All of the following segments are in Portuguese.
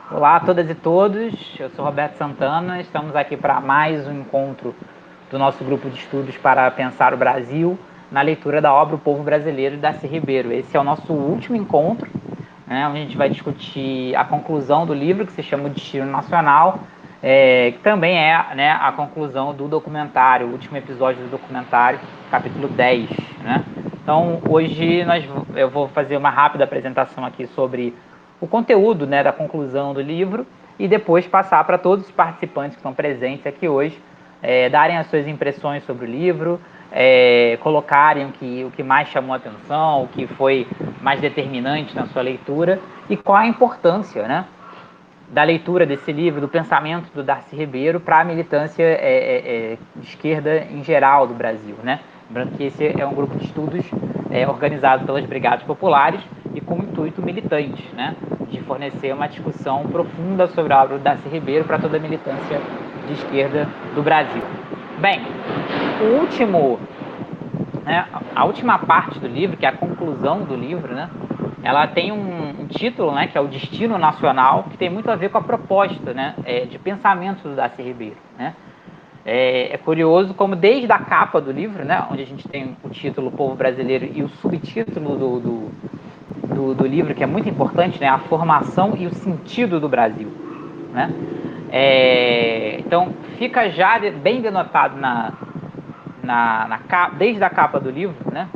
Olá a todas e todos, eu sou Roberto Santana, estamos aqui para mais um encontro do nosso grupo de estudos para pensar o Brasil na leitura da obra O Povo Brasileiro de Darcy Ribeiro. Esse é o nosso último encontro, né, onde a gente vai discutir a conclusão do livro, que se chama O Destino Nacional, que também é, né, a conclusão do documentário, o último episódio do documentário, capítulo 10. Né? Então, hoje eu vou fazer uma rápida apresentação aqui sobre o conteúdo, né, da conclusão do livro e depois passar para todos os participantes que estão presentes aqui hoje darem as suas impressões sobre o livro, colocarem o que mais chamou a atenção, o que foi mais determinante na sua leitura e qual a importância, né, da leitura desse livro, do pensamento do Darcy Ribeiro para a militância de esquerda em geral do Brasil, né? Lembrando que esse é um grupo de estudos organizado pelas Brigadas Populares e com intuito militante, né? De fornecer uma discussão profunda sobre a obra do Darcy Ribeiro para toda a militância de esquerda do Brasil. Bem, o último, né, a última parte do livro, que é a conclusão do livro, né? Ela tem um título, né, que é o Destino Nacional, que tem muito a ver com a proposta, né, de pensamento do Darcy Ribeiro. Né? É curioso como desde a capa do livro, né, onde a gente tem o título O Povo Brasileiro e o subtítulo do livro, que é muito importante, né, a formação e o sentido do Brasil. Né? Então, fica já bem denotado desde a capa do livro, né,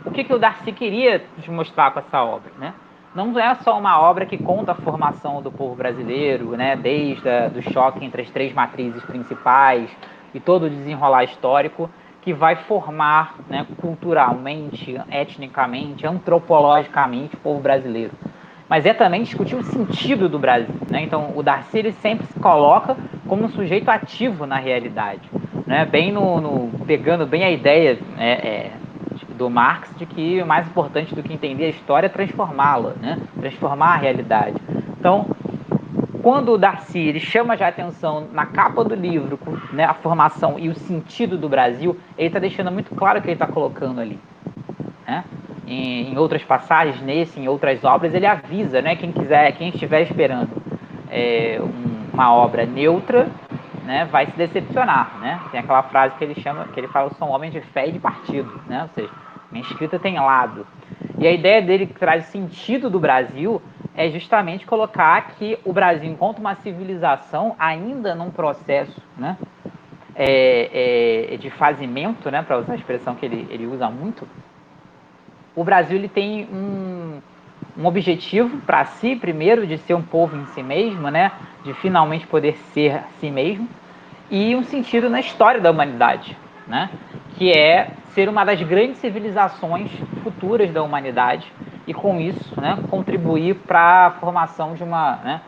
o que o Darcy queria te mostrar com essa obra, né? Não é só uma obra que conta a formação do povo brasileiro, né? Desde do choque entre as três matrizes principais e todo o desenrolar histórico que vai formar, né, culturalmente, etnicamente, antropologicamente o povo brasileiro. Mas é também discutir o sentido do Brasil, né? Então o Darcy ele sempre se coloca como um sujeito ativo na realidade, né? Bem pegando bem a ideia do Marx de que o mais importante do que entender a história é transformá-la, né? Transformar a realidade. Então, quando o Darcy ele chama já a atenção na capa do livro, né, a formação e o sentido do Brasil, ele está deixando muito claro o que ele está colocando ali. Né? Em outras passagens, em outras obras, ele avisa, né, quem estiver esperando uma obra neutra, né, vai se decepcionar, né? Tem aquela frase que ele fala, são homens de fé e de partido, né? Ou seja, minha escrita tem lado. E a ideia dele que traz sentido do Brasil é justamente colocar que o Brasil, enquanto uma civilização, ainda num processo, né, de fazimento, né, para usar a expressão que ele usa muito, o Brasil ele tem um objetivo para si, primeiro, de ser um povo em si mesmo, né, de finalmente poder ser si mesmo, e um sentido na história da humanidade, né, que é ser uma das grandes civilizações futuras da humanidade e, com isso, né, contribuir para a formação de uma, né,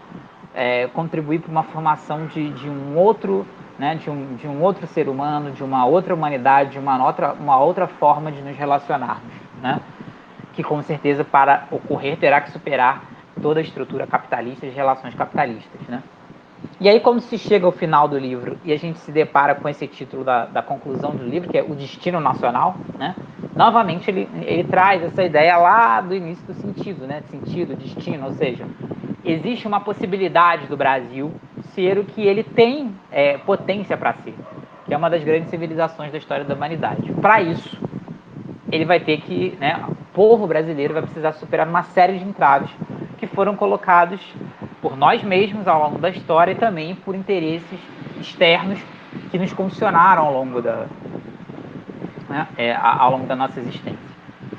contribuir para uma formação de um outro, né, de um outro ser humano, de uma outra humanidade, de uma outra forma de nos relacionarmos, né? Que com certeza para ocorrer terá que superar toda a estrutura capitalista de relações capitalistas, né? E aí quando se chega ao final do livro e a gente se depara com esse título da conclusão do livro, que é O Destino Nacional, né? Novamente ele traz essa ideia lá do início do sentido, né? Sentido, destino, ou seja, existe uma possibilidade do Brasil ser o que ele tem potência para ser, que é uma das grandes civilizações da história da humanidade. Para isso, ele vai ter que, né, o povo brasileiro vai precisar superar uma série de entraves que foram colocados por nós mesmos ao longo da história e também por interesses externos que nos condicionaram ao longo da nossa existência.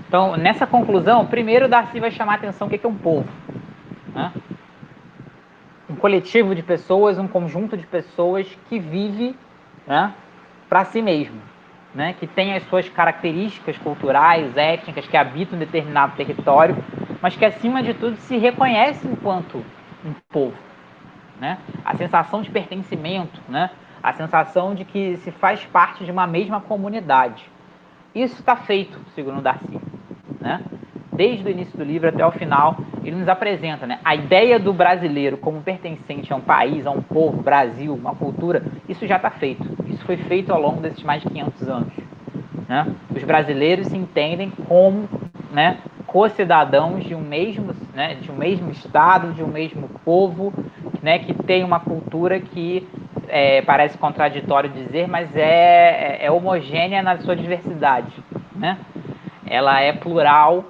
Então, nessa conclusão, primeiro Darcy vai chamar a atenção o que é um povo. Né? Um coletivo de pessoas, um conjunto de pessoas que vive, né, para si mesmo. Né, que tem as suas características culturais, étnicas, que habitam um determinado território, mas que, acima de tudo, se reconhece enquanto um povo. Né? A sensação de pertencimento, né? A sensação de que se faz parte de uma mesma comunidade. Isso está feito, segundo Darcy. Né? Desde o início do livro até o final, ele nos apresenta, né, a ideia do brasileiro como pertencente a um país, a um povo, Brasil, uma cultura, isso já está feito. Isso foi feito ao longo desses mais de 500 anos. Né? Os brasileiros se entendem como, né, co-cidadãos de um mesmo, né, de um mesmo estado, de um mesmo povo, né, que tem uma cultura que parece contraditório dizer, mas é homogênea na sua diversidade, né? Ela é plural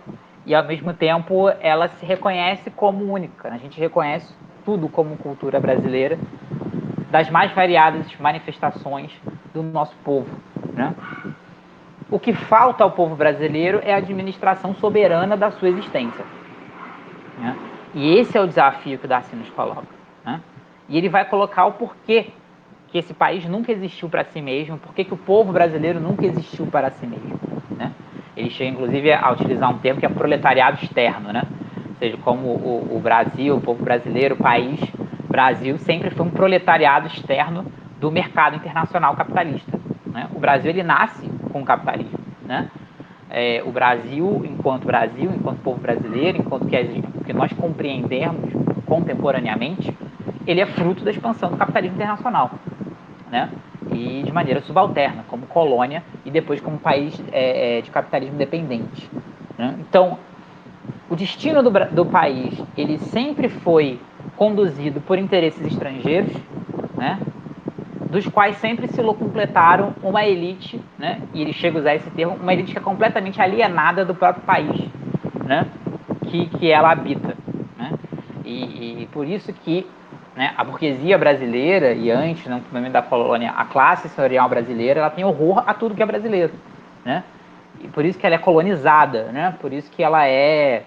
e, ao mesmo tempo, ela se reconhece como única. A gente reconhece tudo como cultura brasileira, das mais variadas manifestações do nosso povo, né? O que falta ao povo brasileiro é a administração soberana da sua existência, né? E esse é o desafio que o Darcy nos coloca, né? E ele vai colocar o porquê que esse país nunca existiu para si mesmo, porquê que o povo brasileiro nunca existiu para si mesmo, né? Ele chega, inclusive, a utilizar um termo que é proletariado externo, né? Ou seja, como o Brasil, o povo brasileiro, o país Brasil, sempre foi um proletariado externo do mercado internacional capitalista, né? O Brasil, ele nasce com o capitalismo, né? O Brasil, enquanto povo brasileiro, enquanto que nós compreendemos contemporaneamente, ele é fruto da expansão do capitalismo internacional, né? E de maneira subalterna, como colônia e depois como país de capitalismo independente, né? Então, o destino do país, ele sempre foi conduzido por interesses estrangeiros, né? Dos quais sempre se completaram uma elite, né? E ele chega a usar esse termo, uma elite que é completamente alienada do próprio país, né? Que ela habita, né? E por isso que, né, a burguesia brasileira, e antes, no momento da colônia, a classe senhorial brasileira, ela tem horror a tudo que é brasileiro, né? E por isso que ela é colonizada, né? Por isso que ela é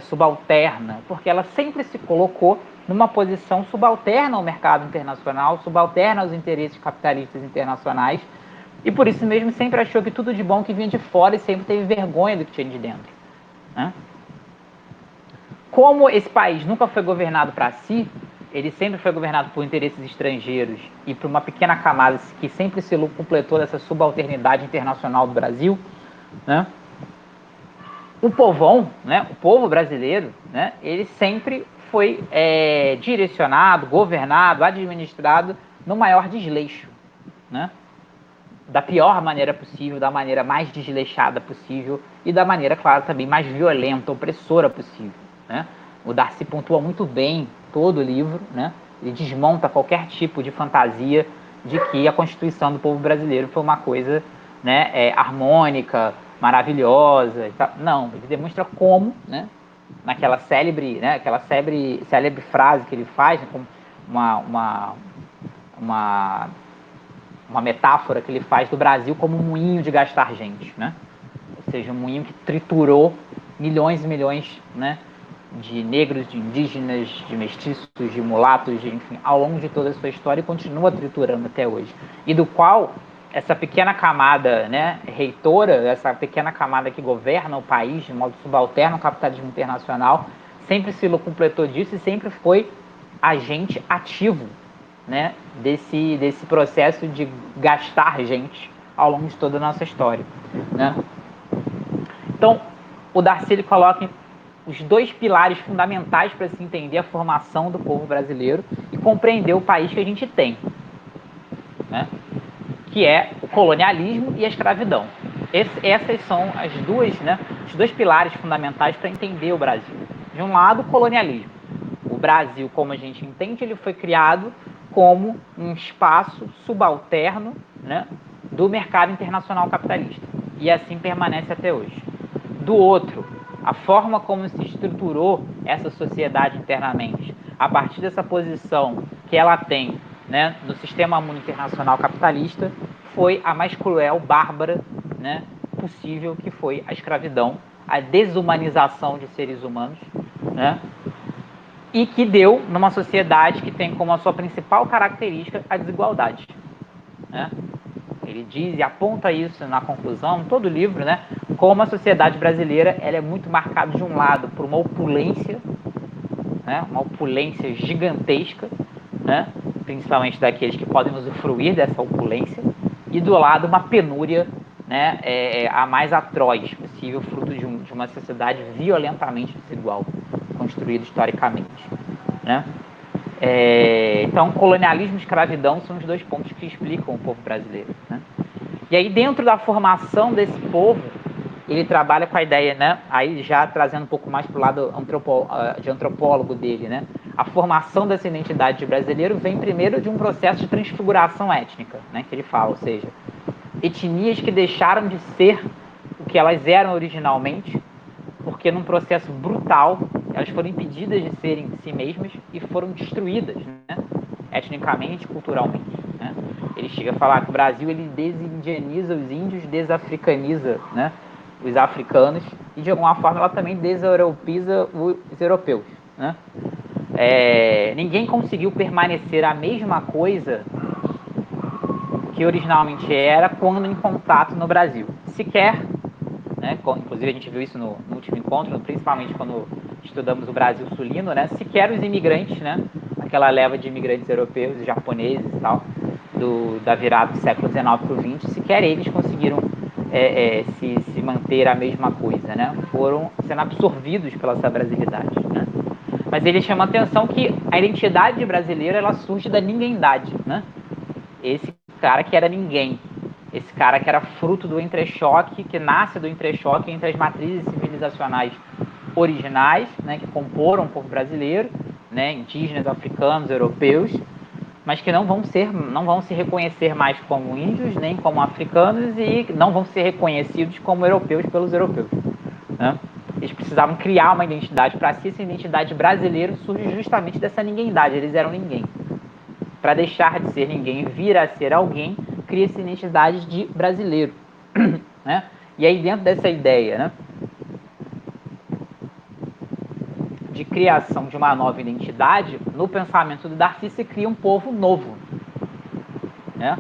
subalterna, porque ela sempre se colocou numa posição subalterna ao mercado internacional, subalterna aos interesses capitalistas internacionais, e por isso mesmo sempre achou que tudo de bom que vinha de fora e sempre teve vergonha do que tinha de dentro, né? Como esse país nunca foi governado para si, ele sempre foi governado por interesses estrangeiros e por uma pequena camada que sempre se completou dessa subalternidade internacional do Brasil, né? O povão, né, o povo brasileiro, né, ele sempre foi direcionado, governado, administrado no maior desleixo, né? Da pior maneira possível, da maneira mais desleixada possível e da maneira, claro, também mais violenta, opressora possível, né? O Darcy pontua muito bem todo o livro, né? Ele desmonta qualquer tipo de fantasia de que a Constituição do povo brasileiro foi uma coisa, né, harmônica, maravilhosa e tal. Não, ele demonstra como, né, naquela célebre, né, célebre frase que ele faz, né, como uma uma metáfora que ele faz do Brasil como um moinho de gastar gente, né? Ou seja, um moinho que triturou milhões e milhões, né, de negros, de indígenas, de mestiços, de mulatos, enfim, ao longo de toda a sua história e continua triturando até hoje. E do qual essa pequena camada, né, reitora, essa pequena camada que governa o país de modo subalterno ao capitalismo internacional, sempre se completou disso e sempre foi agente ativo, né, desse processo de gastar gente ao longo de toda a nossa história, né? Então, o Darcy ele coloca os dois pilares fundamentais para se entender a formação do povo brasileiro e compreender o país que a gente tem, né? Que é o colonialismo e a escravidão. Essas são os dois pilares fundamentais para entender o Brasil. De um lado, o colonialismo. O Brasil, como a gente entende, ele foi criado como um espaço subalterno, né, do mercado internacional capitalista. E assim permanece até hoje. Do outro, a forma como se estruturou essa sociedade internamente, a partir dessa posição que ela tem, né, no sistema mundo internacional capitalista, foi a mais cruel, bárbara, né, possível, que foi a escravidão, a desumanização de seres humanos, né, e que deu numa sociedade que tem como a sua principal característica a desigualdade, né? Ele diz e aponta isso na conclusão, todo o livro, né? Como a sociedade brasileira ela é muito marcada de um lado por uma opulência, né? Uma opulência gigantesca, né? Principalmente daqueles que podem usufruir dessa opulência, e do lado uma penúria, né? A mais atroz possível, fruto de uma sociedade violentamente desigual, construída historicamente, né? Então, colonialismo e escravidão são os dois pontos que explicam o povo brasileiro, né? E aí, dentro da formação desse povo, ele trabalha com a ideia, né, aí já trazendo um pouco mais para o lado de antropólogo dele, né, a formação dessa identidade de brasileiro vem primeiro de um processo de transfiguração étnica, né, que ele fala, ou seja, etnias que deixaram de ser o que elas eram originalmente, porque num processo brutal elas foram impedidas de serem si mesmas e foram destruídas, né, etnicamente, culturalmente, né. Ele chega a falar que o Brasil ele desindianiza os índios, desafricaniza, né, os africanos e de alguma forma ela também deseuropeiza os europeus, né. Ninguém conseguiu permanecer a mesma coisa que originalmente era quando em contato no Brasil. Sequer, né, inclusive a gente viu isso no último encontro, principalmente quando estudamos o Brasil sulino, né, sequer os imigrantes, né, aquela leva de imigrantes europeus e japoneses e tal, da virada do século XIX para o XX, sequer eles conseguiram se manter a mesma coisa, né, foram sendo absorvidos pela essa brasilidade, né. Mas ele chama a atenção que a identidade brasileira ela surge da ninguémdade, né? Esse cara que era ninguém, esse cara que era fruto do entrechoque, que nasce do entrechoque entre as matrizes civilizacionais originais, né, que comporam o povo brasileiro, né, indígenas, africanos, europeus, mas que não vão se reconhecer mais como índios, nem como africanos e não vão ser reconhecidos como europeus pelos europeus, né? Eles precisavam criar uma identidade para si, essa identidade brasileira surge justamente dessa ninguémdade, eles eram ninguém. Para deixar de ser ninguém e vir a ser alguém, cria essa identidade de brasileiro, né? E aí dentro dessa ideia, né, de criação de uma nova identidade, no pensamento do Darcy se cria um povo novo, né?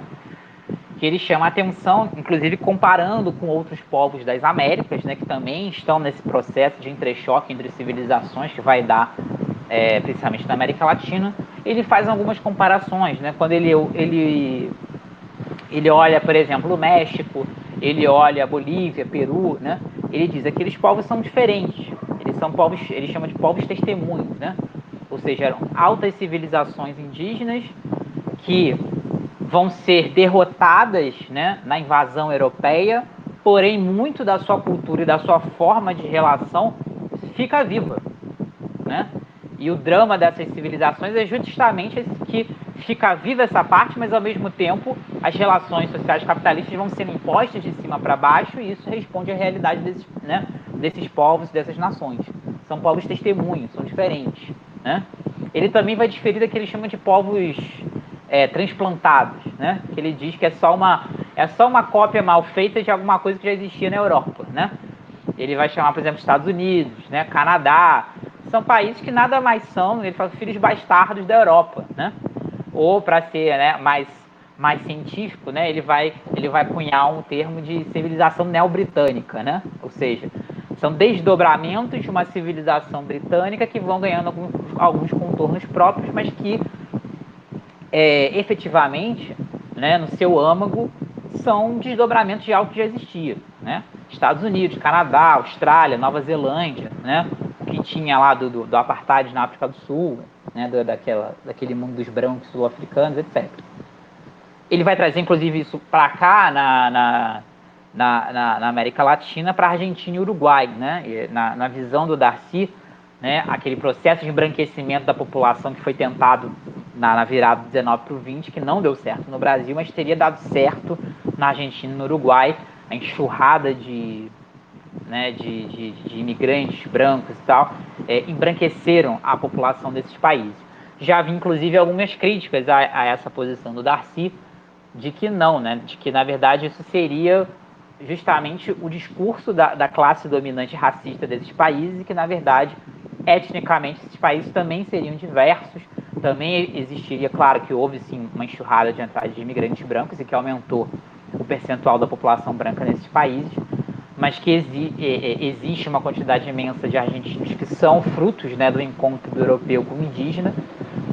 Que ele chama a atenção, inclusive comparando com outros povos das Américas, né, que também estão nesse processo de entrechoque entre civilizações que vai dar, principalmente na América Latina. Ele faz algumas comparações, né, quando ele olha, por exemplo, o México, ele olha a Bolívia, Peru, né, ele diz que aqueles povos são diferentes, eles são povos, ele chama de povos testemunhos, né, ou seja, eram altas civilizações indígenas que vão ser derrotadas, né, na invasão europeia, porém muito da sua cultura e da sua forma de relação fica viva, né? E o drama dessas civilizações é justamente esse, que fica viva essa parte, mas ao mesmo tempo as relações sociais capitalistas vão sendo impostas de cima para baixo e isso responde à realidade desses, né, desses povos, dessas nações. São povos testemunhos, são diferentes, né? Ele também vai diferir daquele que ele chama de povos transplantados, né? Que ele diz que é só uma cópia mal feita de alguma coisa que já existia na Europa, né? Ele vai chamar, por exemplo, Estados Unidos, né, Canadá, são países que nada mais são, ele fala, filhos bastardos da Europa, né? Ou para ser, né, mais científico, né, ele vai cunhar um termo de civilização neobritânica, né? Ou seja, são desdobramentos de uma civilização britânica que vão ganhando alguns contornos próprios, mas que efetivamente, né, no seu âmago, são desdobramentos de algo que já existia, né? Estados Unidos, Canadá, Austrália, Nova Zelândia, né? O que tinha lá do apartheid na África do Sul, né? Daquele mundo dos brancos sul-africanos, etc. Ele vai trazer, inclusive, isso para cá, na América Latina, para a Argentina e Uruguai, né? E na visão do Darcy, né? Aquele processo de embranquecimento da população que foi tentado na virada do 19 para o 20, que não deu certo no Brasil, mas teria dado certo na Argentina e no Uruguai, a enxurrada de imigrantes brancos e tal, embranqueceram a população desses países. Já havia, inclusive, algumas críticas a essa posição do Darcy, de que não, né? De que, na verdade, isso seria justamente o discurso da classe dominante racista desses países e que, na verdade, etnicamente, esses países também seriam diversos, também existiria, claro que houve sim uma enxurrada de entrada de imigrantes brancos e que aumentou o percentual da população branca nesses países, mas que existe uma quantidade imensa de argentinos que são frutos, né, do encontro do europeu com o indígena,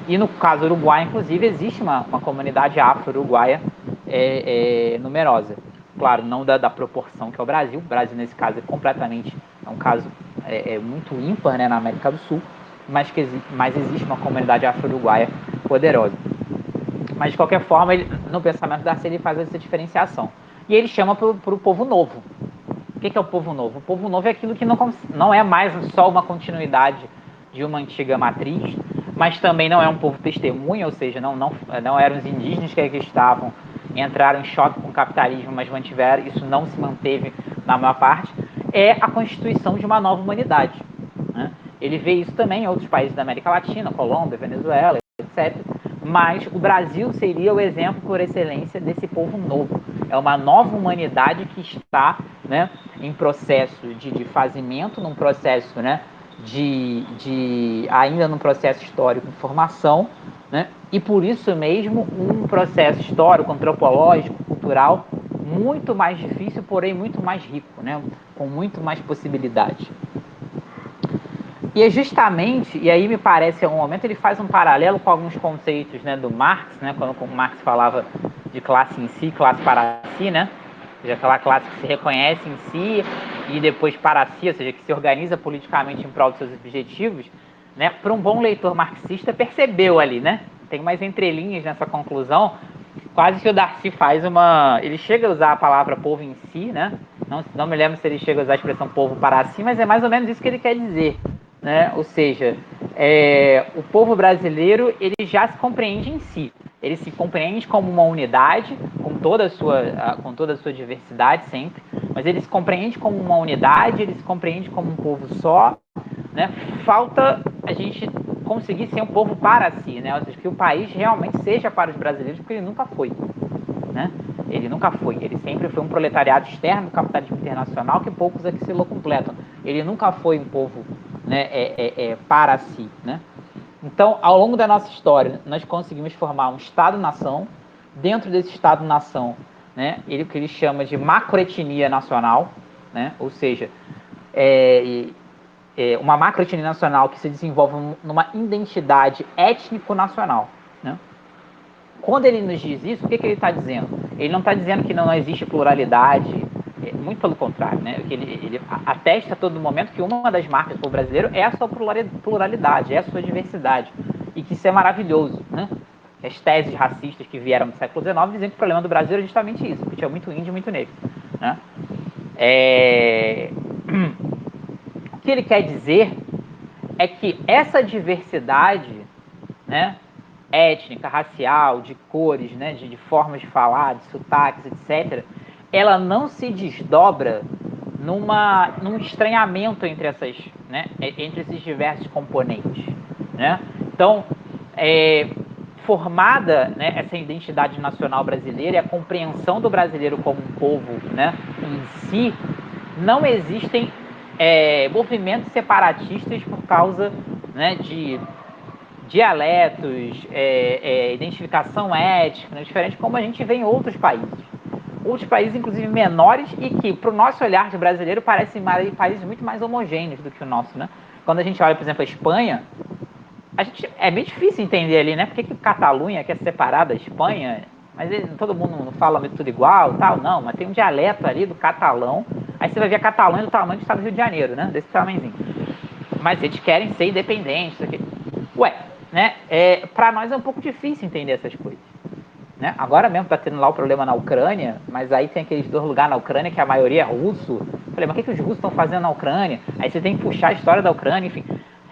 e no caso uruguai, inclusive, existe uma comunidade afro-uruguaia numerosa. Claro, não da proporção que é o Brasil. O Brasil, nesse caso, é um caso muito ímpar, né, na América do Sul, mas existe uma comunidade afro-uruguaia poderosa. Mas, de qualquer forma, no pensamento da Darcy, ele faz essa diferenciação. E ele chama para o povo novo. O que é o povo novo? O povo novo é aquilo que não é mais só uma continuidade de uma antiga matriz, mas também não é um povo testemunha, ou seja, não eram os indígenas que aqui estavam, entraram em choque com o capitalismo, mas mantiveram, isso não se manteve na maior parte, é a constituição de uma nova humanidade. Né? Ele vê isso também em outros países da América Latina, Colômbia, Venezuela, etc. Mas o Brasil seria o exemplo por excelência desse povo novo. É uma nova humanidade que está, né, em processo de fazimento, num processo, né, ainda num processo histórico de formação, né, e por isso mesmo um processo histórico, antropológico, cultural muito mais difícil, porém muito mais rico, né, com muito mais possibilidades. E é justamente, e aí me parece, em algum momento, ele faz um paralelo com alguns conceitos, né, do Marx, né, quando Marx falava de classe em si, classe para si, né, ou seja, aquela classe que se reconhece em si e depois para si, ou seja, que se organiza politicamente em prol dos seus objetivos, né, para um bom leitor marxista percebeu ali, né, tem umas entrelinhas nessa conclusão, quase que o Darcy faz uma, ele chega a usar a palavra povo em si, né, não me lembro se ele chega a usar a expressão povo para si, mas é mais ou menos isso que ele quer dizer, né? Ou seja, o povo brasileiro ele já se compreende em si, ele se compreende como uma unidade, com toda a sua diversidade sempre, mas ele se compreende como uma unidade, ele se compreende como um povo só, né? Falta a gente conseguir ser um povo para si, né? Ou seja, que o país realmente seja para os brasileiros, porque ele nunca foi, né? Ele nunca foi, ele sempre foi um proletariado externo do capitalismo internacional que poucos aqui se completam. Ele nunca foi um povo, né, para si, né? Então, ao longo da nossa história, nós conseguimos formar um Estado-nação. Dentro desse Estado-nação, né, ele que ele chama de macroetnia nacional, né? Ou seja, uma macroetnia nacional que se desenvolve numa identidade étnico-nacional, né? Quando ele nos diz isso, o que ele está dizendo? Ele não está dizendo que não existe pluralidade, muito pelo contrário, né? Ele atesta a todo momento que uma das marcas do povo brasileiro é a sua pluralidade, é a sua diversidade, e que isso é maravilhoso, né? As teses racistas que vieram do século XIX dizem que o problema do Brasil é justamente isso, porque tinha muito índio e muito negro, né? O que ele quer dizer é que essa diversidade, né, étnica, racial, de cores, né, de formas de falar, de sotaques, etc., ela não se desdobra num estranhamento entre né, entre esses diversos componentes, né? Então, formada, né, essa identidade nacional brasileira e a compreensão do brasileiro como um povo, né, em si, não existem movimentos separatistas por causa, né, de dialetos, identificação étnica, né, diferente como a gente vê em outros países. Outros países, inclusive menores, e que, para o nosso olhar de brasileiro, parecem países muito mais homogêneos do que o nosso, né? Quando a gente olha, por exemplo, a Espanha, é bem difícil entender ali, né? Por que Catalunha quer separar da Espanha? Mas todo mundo não fala tudo igual, tal, não. Mas tem um dialeto ali do catalão. Aí você vai ver a Catalunha do tamanho do estado do Rio de Janeiro, né? Desse tamanhozinho. Mas eles querem ser independentes. Ué, né? Para nós é um pouco difícil entender essas coisas. Né? Agora mesmo está tendo lá o problema na Ucrânia, mas aí tem aqueles 2 lugares na Ucrânia que a maioria é russo. Falei, mas o que os russos estão fazendo na Ucrânia? Aí você tem que puxar a história da Ucrânia, enfim.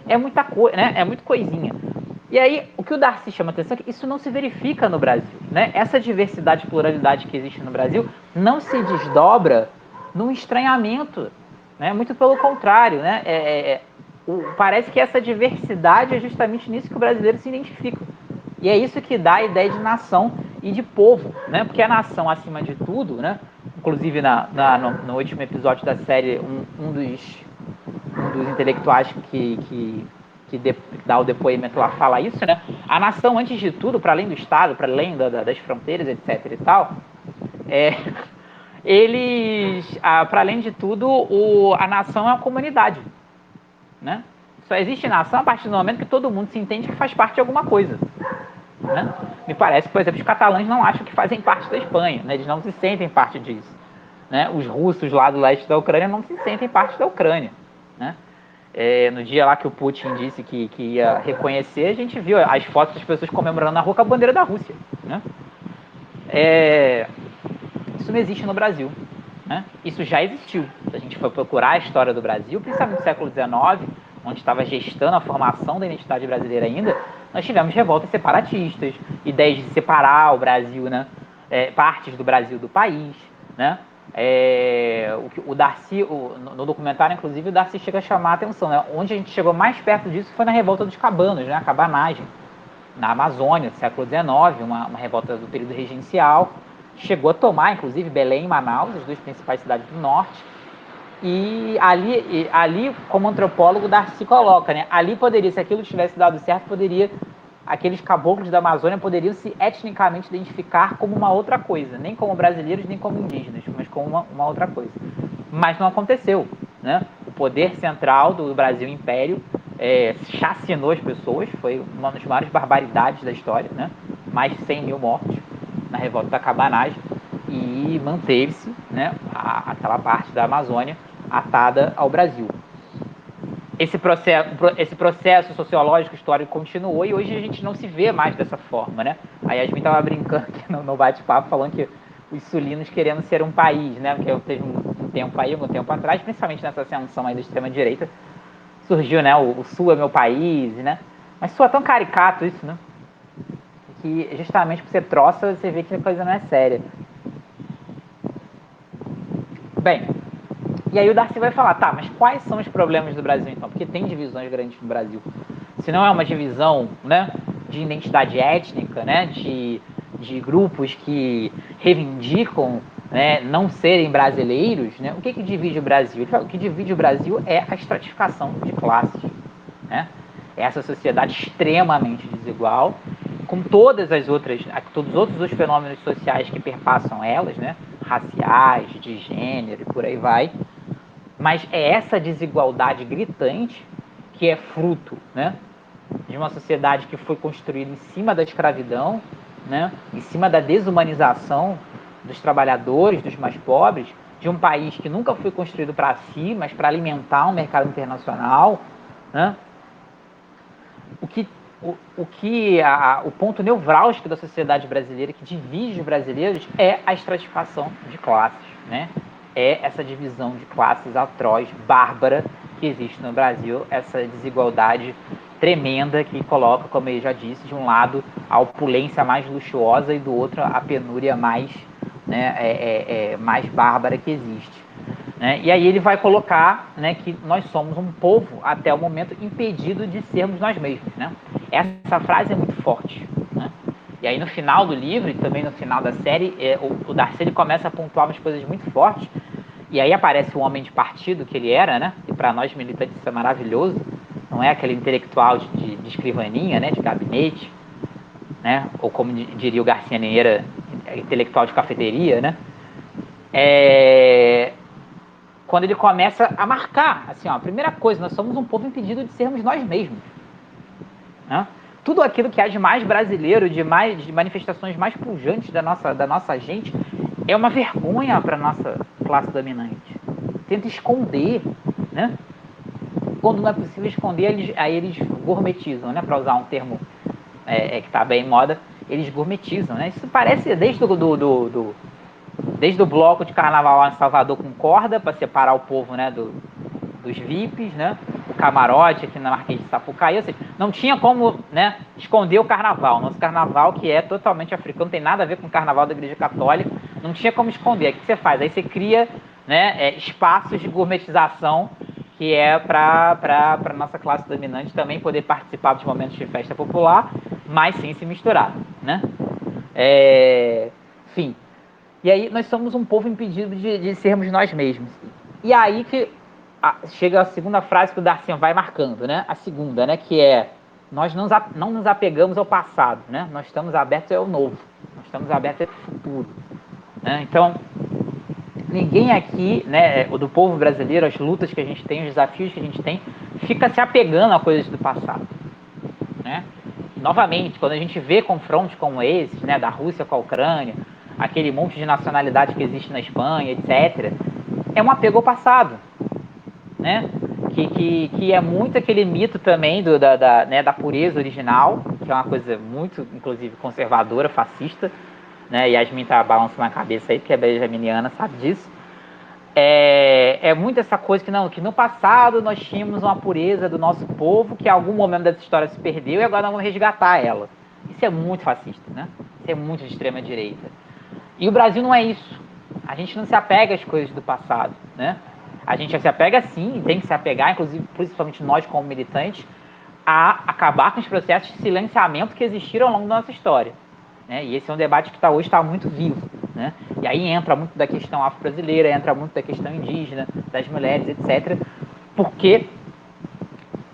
É muita coisa, né? É muito coisinha. E aí, o que o Darcy chama a atenção é que isso não se verifica no Brasil. Né? Essa diversidade e pluralidade que existe no Brasil não se desdobra num estranhamento. Né? Muito pelo contrário. Né? Parece que essa diversidade é justamente nisso que o brasileiro se identifica. E é isso que dá a ideia de nação e de povo, né? Porque a nação, acima de tudo, né? Inclusive no último episódio da série, um dos intelectuais que dá o depoimento lá fala isso, né? A nação, antes de tudo, para além do Estado, para além das fronteiras, etc. e tal, para além de tudo, a nação é uma comunidade, né? Só existe nação a partir do momento que todo mundo se entende que faz parte de alguma coisa. Né? Me parece que, por exemplo, os catalães não acham que fazem parte da Espanha, né? Eles não se sentem parte disso. Né? Os russos lá do leste da Ucrânia não se sentem parte da Ucrânia. Né? No dia lá que o Putin disse que ia reconhecer, a gente viu as fotos das pessoas comemorando na rua com a bandeira da Rússia. Né? Isso não existe no Brasil. né? Isso já existiu. Se a gente for procurar a história do Brasil, principalmente no século XIX, onde estava gestando a formação da identidade brasileira ainda, nós tivemos revoltas separatistas, ideias de separar o Brasil, né? Partes do Brasil do país, né? O Darcy, no documentário, inclusive, o Darcy chega a chamar a atenção, né? Onde a gente chegou mais perto disso foi na revolta dos cabanos, né? A cabanagem, na Amazônia, século XIX, uma revolta do período regencial, chegou a tomar, inclusive, Belém e Manaus, as duas principais cidades do norte, e ali como antropólogo, Darcy coloca, né? Ali poderia, se aquilo tivesse dado certo, aqueles caboclos da Amazônia poderiam se etnicamente identificar como uma outra coisa, nem como brasileiros, nem como indígenas, mas como uma outra coisa. Mas não aconteceu, né? O poder central do Brasil Império chacinou as pessoas, foi uma das maiores barbaridades da história, né? Mais de 100 mil mortos na revolta da cabanagem, e manteve-se, né, aquela parte da Amazônia atada ao Brasil. Esse processo sociológico histórico continuou e hoje a gente não se vê mais dessa forma, né? A Yasmin estava brincando aqui no bate-papo, falando que os sulinos querendo ser um país, né? Porque teve um tempo atrás, principalmente nessa ascensão aí da extrema-direita, surgiu, né? O Sul é meu país, né? Mas soa tão caricato isso, né? Que justamente por ser troça, você vê que a coisa não é séria. Bem, e aí o Darcy vai falar, tá, mas quais são os problemas do Brasil então? Porque tem divisões grandes no Brasil. Se não é uma divisão, né, de identidade étnica, né, de grupos que reivindicam, né, não serem brasileiros, né, o que divide o Brasil? Ele fala, o que divide o Brasil é a estratificação de classes, né? É essa sociedade extremamente desigual, com todas as outras, todos os outros fenômenos sociais que perpassam elas, né, raciais, de gênero e por aí vai. Mas é essa desigualdade gritante que é fruto, né, de uma sociedade que foi construída em cima da escravidão, né, em cima da desumanização dos trabalhadores, dos mais pobres, de um país que nunca foi construído para si, mas para alimentar um mercado internacional, né? O ponto nevrálgico da sociedade brasileira, que divide os brasileiros, é a estratificação de classes, né? É essa divisão de classes atroz, bárbara, que existe no Brasil, essa desigualdade tremenda que coloca, como eu já disse, de um lado a opulência mais luxuosa e do outro a penúria mais, né, mais bárbara que existe. Né? E aí ele vai colocar, né, que nós somos um povo, até o momento, impedido de sermos nós mesmos. Né? Essa frase é muito forte. Né? E aí no final do livro, e também no final da série, o Darcy ele começa a pontuar umas coisas muito fortes, e aí aparece o homem de partido que ele era, né? E para nós militantes isso é maravilhoso, não é aquele intelectual de escrivaninha, né, de gabinete, né? Ou como diria o Garcia Neira, intelectual de cafeteria, né? Quando ele começa a marcar, assim, ó, a primeira coisa, nós somos um povo impedido de sermos nós mesmos. Né? Tudo aquilo que há de mais brasileiro, de manifestações mais pujantes da nossa gente, é uma vergonha para a nossa classe dominante. Tenta esconder, né? Quando não é possível esconder, aí eles gourmetizam, né? Para usar um termo que está bem em moda, eles gourmetizam, né? Isso parece desde o bloco de carnaval lá em Salvador com corda para separar o povo, né, dos VIPs, né? O camarote aqui na Marquês de Sapucaí, ou seja, não tinha como, né, esconder o carnaval. Nosso carnaval, que é totalmente africano, não tem nada a ver com o carnaval da Igreja Católica, não tinha como esconder. O que você faz? Aí você cria, né, espaços de gourmetização, que é para a nossa classe dominante também poder participar dos momentos de festa popular, mas sem se misturar, né? Enfim. E aí nós somos um povo impedido de sermos nós mesmos. E aí que chega a segunda frase que o Darcy vai marcando, né? A segunda, né? Que é, nós não nos apegamos ao passado, né? Nós estamos abertos ao novo. Nós estamos abertos ao futuro. Né? Então, ninguém aqui, né, do povo brasileiro, as lutas que a gente tem, os desafios que a gente tem, fica se apegando a coisas do passado. Né? Novamente, quando a gente vê confrontos como esses, né, da Rússia com a Ucrânia, aquele monte de nacionalidade que existe na Espanha, etc., é um apego ao passado, né? Que é muito aquele mito também da pureza original, que é uma coisa muito, inclusive, conservadora, fascista, né? Yasmin tá balançando a cabeça aí, porque é benjaminiana, sabe disso. é muito essa coisa que no passado nós tínhamos uma pureza do nosso povo, que em algum momento dessa história se perdeu e agora nós vamos resgatar ela. Isso é muito fascista, né? Isso é muito de extrema direita. E o Brasil não é isso. A gente não se apega às coisas do passado, né? A gente se apega sim, tem que se apegar, inclusive, principalmente nós como militantes, a acabar com os processos de silenciamento que existiram ao longo da nossa história. Né? E esse é um debate que hoje está muito vivo. Né? E aí entra muito da questão afro-brasileira, entra muito da questão indígena, das mulheres, etc. Porque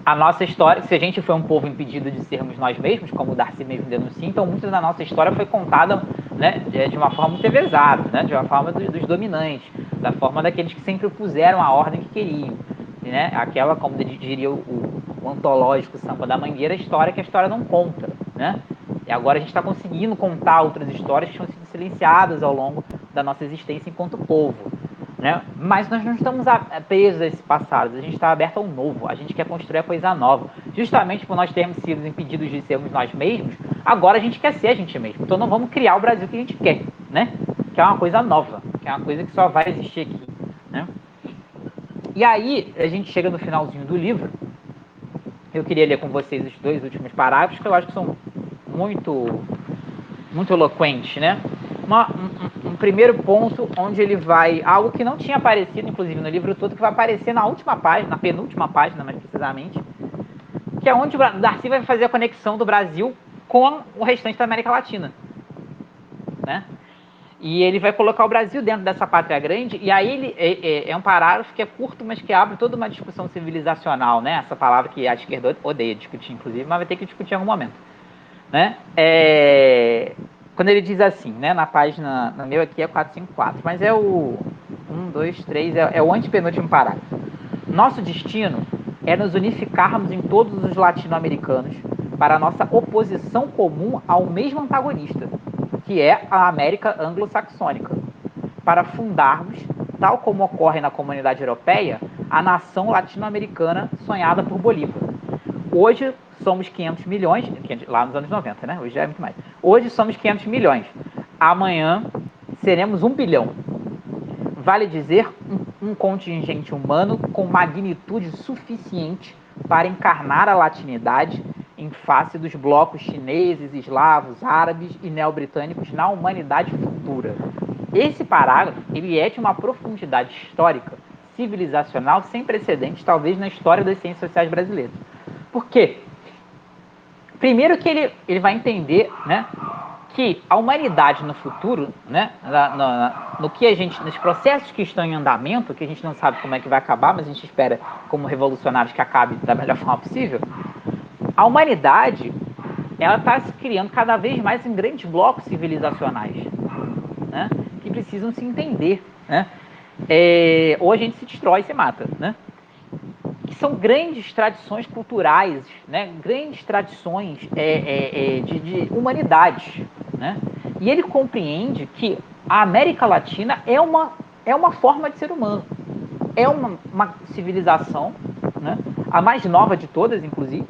a nossa história, se a gente foi um povo impedido de sermos nós mesmos, como o Darcy mesmo denuncia, então muito da nossa história foi contada, né, de uma forma muito enviesada, né, de uma forma dos dominantes, da forma daqueles que sempre puseram a ordem que queriam. Né? Aquela, como diria o antológico Samba da Mangueira, história que a história não conta. Né? E agora a gente está conseguindo contar outras histórias que tinham sido silenciadas ao longo da nossa existência enquanto povo. Né? Mas nós não estamos presos a esse passado, a gente está aberto ao novo, a gente quer construir a coisa nova. Justamente por nós termos sido impedidos de sermos nós mesmos, agora a gente quer ser a gente mesmo. Então não vamos criar o Brasil que a gente quer, né? Que é uma coisa nova, que é uma coisa que só vai existir aqui. Né? E aí a gente chega no finalzinho do livro. Eu queria ler com vocês os 2 últimos parágrafos, que eu acho que são muito, muito eloquentes, né? Um primeiro ponto onde ele vai, algo que não tinha aparecido, inclusive, no livro todo, que vai aparecer na última página, na penúltima página, mais precisamente, que é onde o Darcy vai fazer a conexão do Brasil com o restante da América Latina, né? E ele vai colocar o Brasil dentro dessa pátria grande, e aí ele é um parágrafo que é curto, mas que abre toda uma discussão civilizacional, né? Essa palavra que a esquerda odeia discutir, inclusive, mas vai ter que discutir em algum momento. Né? Quando ele diz assim, né? Na página, no meu aqui é 454, mas é o 1, 2, 3, é o antepenúltimo parágrafo. Nosso destino é nos unificarmos em todos os latino-americanos para a nossa oposição comum ao mesmo antagonista, que é a América anglo-saxônica, para fundarmos, tal como ocorre na comunidade europeia, a nação latino-americana sonhada por Bolívar. Hoje somos 500 milhões, lá nos anos 90, né? Hoje já é muito mais. Hoje somos 500 milhões. Amanhã seremos 1 bilhão. Vale dizer, um contingente humano com magnitude suficiente para encarnar a latinidade em face dos blocos chineses, eslavos, árabes e neobritânicos na humanidade futura. Esse parágrafo ele é de uma profundidade histórica, civilizacional, sem precedentes, talvez na história das ciências sociais brasileiras. Por quê? Primeiro que ele vai entender, né, que a humanidade no futuro, né, no que a gente, nos processos que estão em andamento, que a gente não sabe como é que vai acabar, mas a gente espera, como revolucionários, que acabe da melhor forma possível, a humanidade ela está se criando cada vez mais em grandes blocos civilizacionais, né, que precisam se entender. Né? Ou a gente se destrói e se mata. Né? Que são grandes tradições culturais, né? Grandes tradições de humanidade. Né? E ele compreende que a América Latina é uma forma de ser humano, é uma civilização, né? A mais nova de todas, inclusive,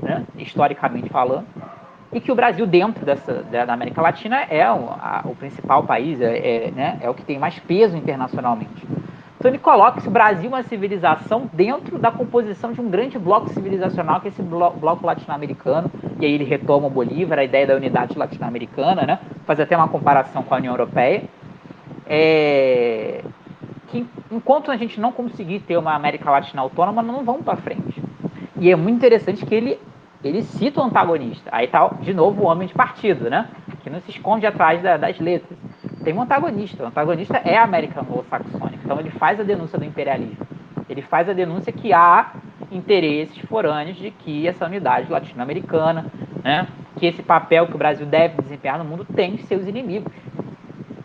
né? Historicamente falando, e que o Brasil, dentro da América Latina, é o principal país, né? É o que tem mais peso internacionalmente. Então ele coloca esse Brasil, uma civilização, dentro da composição de um grande bloco civilizacional, que é esse bloco latino-americano, e aí ele retoma o Bolívar, a ideia da unidade latino-americana, né? Faz até uma comparação com a União Europeia, que enquanto a gente não conseguir ter uma América Latina autônoma, não vamos para frente. E é muito interessante que ele cita o antagonista. Aí tá, de novo, o homem de partido, né? Que não se esconde atrás das letras. Tem um antagonista. O antagonista é a América anglo-saxônica. Então ele faz a denúncia do imperialismo. Ele faz a denúncia que há interesses forâneos de que essa unidade latino-americana, né, que esse papel que o Brasil deve desempenhar no mundo tem seus inimigos.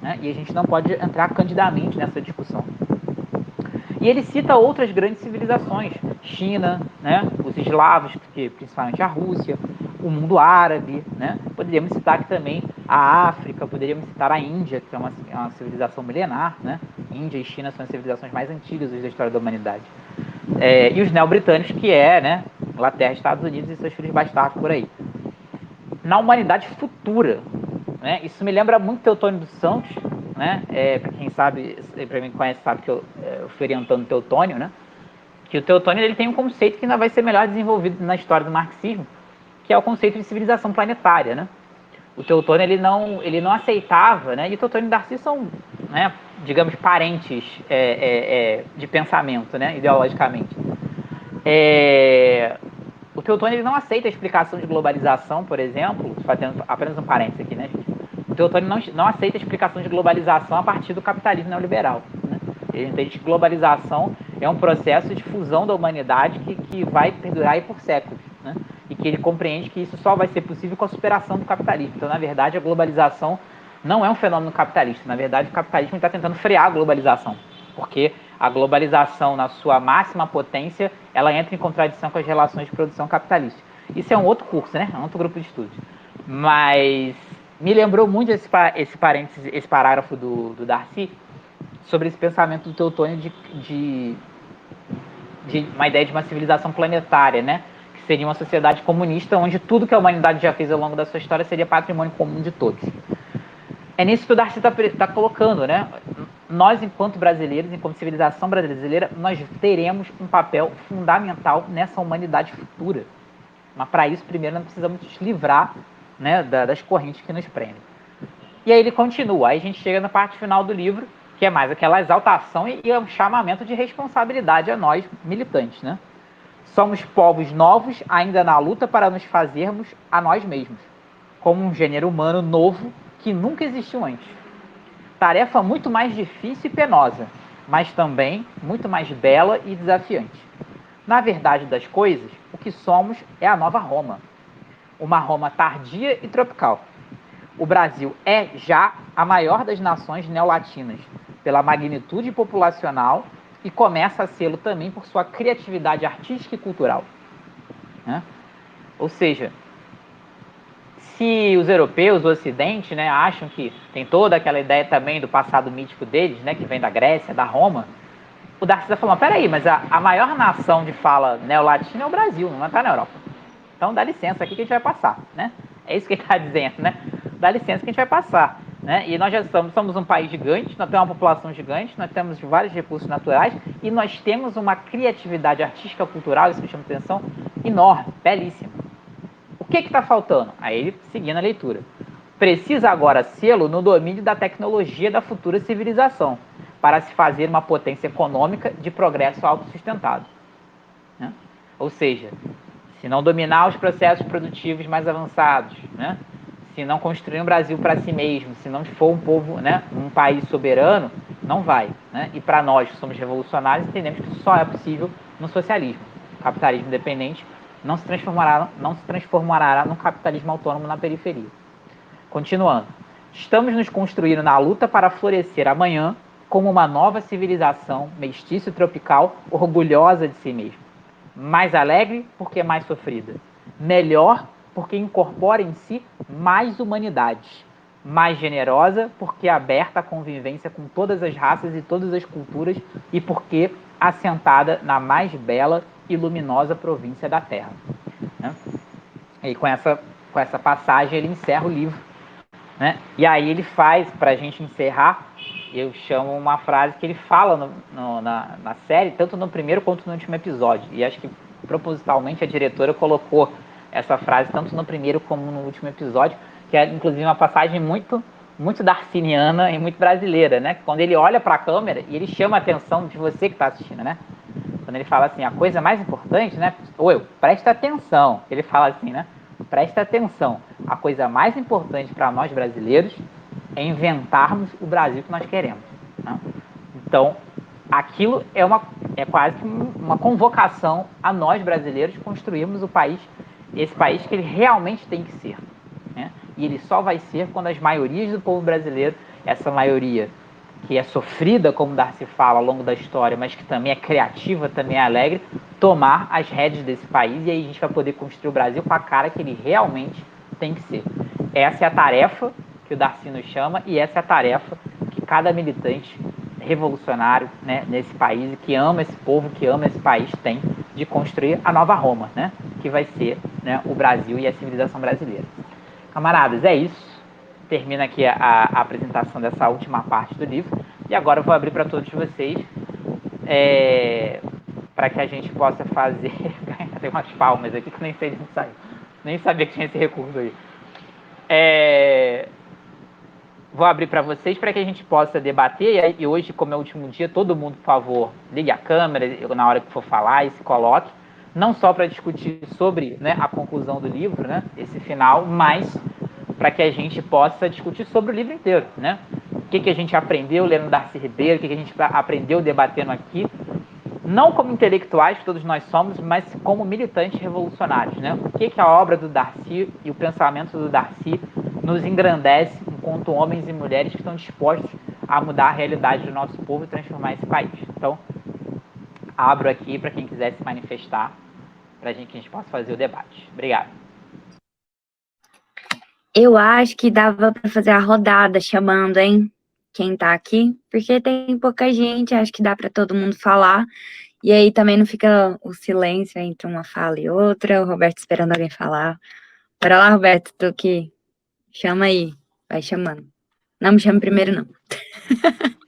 Né? E a gente não pode entrar candidamente nessa discussão. E ele cita outras grandes civilizações, China, né, os eslavos, que principalmente a Rússia, o mundo árabe, né? Poderíamos citar aqui também a África, poderíamos citar a Índia, que é uma civilização milenar, né? Índia e China são as civilizações mais antigas da história da humanidade. E os neobritânicos, que né, Inglaterra, Estados Unidos e seus filhos bastardos por aí. Na humanidade futura, né? Isso me lembra muito Teotônio dos Santos, né? Para quem sabe, para mim que conhece, sabe que eu fui orientando Teotônio, né? Que o Teotônio ele tem um conceito que ainda vai ser melhor desenvolvido na história do marxismo, que é o conceito de civilização planetária, né? O Teotônio ele não aceitava, né? E o Teotônio e o Darcy são, né, digamos, parentes de pensamento, né? Ideologicamente. O Teotônio ele não aceita a explicação de globalização, por exemplo, fazendo apenas um parênteses aqui, né, gente? O Teotônio não aceita a explicação de globalização a partir do capitalismo neoliberal, né? Ele entende que globalização é um processo de fusão da humanidade que vai perdurar aí por séculos, né? E que ele compreende que isso só vai ser possível com a superação do capitalismo. Então, na verdade, a globalização não é um fenômeno capitalista. Na verdade, o capitalismo está tentando frear a globalização, porque a globalização, na sua máxima potência, ela entra em contradição com as relações de produção capitalista. Isso é um outro curso, né? É um outro grupo de estudos. Mas me lembrou muito esse parênteses, esse parágrafo do Darcy, sobre esse pensamento do Teotônio de uma ideia de uma civilização planetária, né? Que seria uma sociedade comunista onde tudo que a humanidade já fez ao longo da sua história seria patrimônio comum de todos. É nisso que o Darcy está colocando, né? Nós, enquanto brasileiros, enquanto civilização brasileira, nós teremos um papel fundamental nessa humanidade futura. Mas para isso, primeiro, nós precisamos nos livrar, né, das correntes que nos prendem. E aí ele continua, aí a gente chega na parte final do livro, que é mais aquela exaltação e um chamamento de responsabilidade a nós, militantes, né? Somos povos novos, ainda na luta para nos fazermos a nós mesmos, como um gênero humano novo que nunca existiu antes. Tarefa muito mais difícil e penosa, mas também muito mais bela e desafiante. Na verdade das coisas, o que somos é a nova Roma. Uma Roma tardia e tropical. O Brasil é já a maior das nações neolatinas, pela magnitude populacional, e começa a sê-lo também por sua criatividade artística e cultural, né? Ou seja, se os europeus, o Ocidente, né, acham que tem toda aquela ideia também do passado mítico deles, né, que vem da Grécia, da Roma, o Darcy está falando, peraí, mas a maior nação de fala neolatina é o Brasil, não está na Europa. Então dá licença aqui que a gente vai passar, né? É isso que ele está dizendo, né? Dá licença que a gente vai passar, né? E nós já somos um país gigante, nós temos uma população gigante, nós temos vários recursos naturais e nós temos uma criatividade artística, cultural, isso me chama atenção, enorme, belíssima. O que está faltando? Aí ele seguindo a leitura. Precisa agora sê-lo no domínio da tecnologia da futura civilização, para se fazer uma potência econômica de progresso autossustentado, né? Ou seja, se não dominar os processos produtivos mais avançados, né? Se não construir um Brasil para si mesmo, se não for um povo, né, um país soberano, não vai, né? E para nós que somos revolucionários, entendemos que isso só é possível no socialismo. O capitalismo independente não se transformará num capitalismo autônomo na periferia. Continuando. Estamos nos construindo na luta para florescer amanhã como uma nova civilização mestiça e tropical, orgulhosa de si mesma. Mais alegre porque é mais sofrida. Melhor porque incorpora em si mais humanidade. Mais generosa porque é aberta à convivência com todas as raças e todas as culturas e porque assentada na mais bela e luminosa província da Terra, né? E com essa passagem ele encerra o livro, né? E aí ele faz, para a gente encerrar, eu chamo uma frase que ele fala na série, tanto no primeiro quanto no último episódio. E acho que propositalmente a diretora colocou essa frase tanto no primeiro como no último episódio, que é inclusive uma passagem muito darciniana e muito brasileira, né? Quando ele olha para a câmera e ele chama a atenção de você que está assistindo, né? Quando ele fala assim, a coisa mais importante, né? Presta atenção. Ele fala assim, né? Presta atenção. A coisa mais importante para nós brasileiros é inventarmos o Brasil que nós queremos, né? Então, aquilo é quase que uma convocação a nós brasileiros construirmos esse país que ele realmente tem que ser, né? E ele só vai ser quando as maiorias do povo brasileiro, essa maioria que é sofrida, como Darcy fala, ao longo da história, mas que também é criativa, também é alegre, tomar as rédeas desse país, e aí a gente vai poder construir o Brasil com a cara que ele realmente tem que ser. Essa é a tarefa que o Darcy nos chama, e essa é a tarefa que cada militante revolucionário, né, nesse país, que ama esse povo, que ama esse país, tem de construir a nova Roma, né, que vai ser, né, o Brasil e a civilização brasileira. Camaradas, é isso. termina aqui a apresentação dessa última parte do livro. E agora eu vou abrir para todos vocês, para que a gente possa fazer... Tem umas palmas aqui que eu nem sei de onde saiu. Nem sabia que tinha esse recurso aí. Vou abrir para vocês para que a gente possa debater. E hoje, como é o último dia, todo mundo, por favor, ligue a câmera na hora que for falar e se coloque. Não só para discutir sobre, né, a conclusão do livro, né, esse final, mas para que a gente possa discutir sobre o livro inteiro, né? O que a gente aprendeu lendo Darcy Ribeiro, o que a gente aprendeu debatendo aqui, não como intelectuais, que todos nós somos, mas como militantes revolucionários, né? O que a obra do Darcy e o pensamento do Darcy nos engrandece enquanto homens e mulheres que estão dispostos a mudar a realidade do nosso povo e transformar esse país. Então, abro aqui para quem quiser se manifestar, para que a gente possa fazer o debate. Obrigado. Eu acho que dava para fazer a rodada chamando, hein? Quem tá aqui, porque tem pouca gente, acho que dá para todo mundo falar, e aí também não fica o silêncio entre uma fala e outra, o Roberto esperando alguém falar. Bora lá, Roberto, tu que chama aí, vai chamando. Não me chame primeiro, não.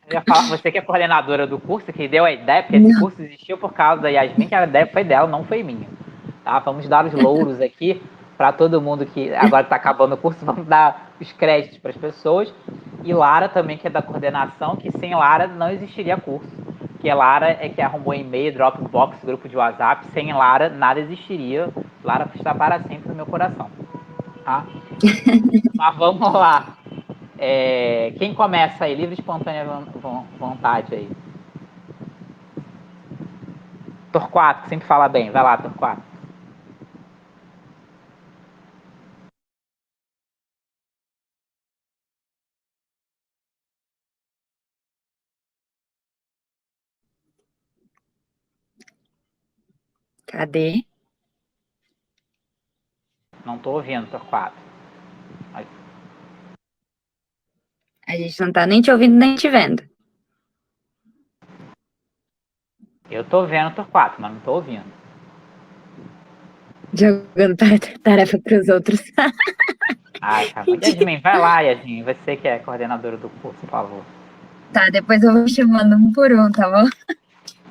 Eu ia falar, você que é coordenadora do curso, que deu a ideia, porque Não. esse curso existiu por causa da Yasmin, que a ideia foi dela, não foi minha. Tá? Vamos dar os louros aqui para todo mundo que agora está acabando o curso, vamos dar os créditos para as pessoas. E Lara também, que é da coordenação, que sem Lara não existiria curso. Porque Lara é que arrumou e-mail, Dropbox, grupo de WhatsApp. Sem Lara, nada existiria. Lara está para sempre no meu coração. Tá? Mas vamos lá. Quem começa aí? Livre, espontânea vontade aí. Torquato, que sempre fala bem. Vai lá, Torquato. Cadê? Não tô ouvindo, Torquato. A gente não tá nem te ouvindo, nem te vendo. Eu tô vendo Torquato, mas não tô ouvindo. Jogando tarefa para os outros. Ai, tá bom. Yasmin, vai lá, Yasmin. Você que é coordenadora do curso, por favor. Tá, depois eu vou chamando um por um, tá bom?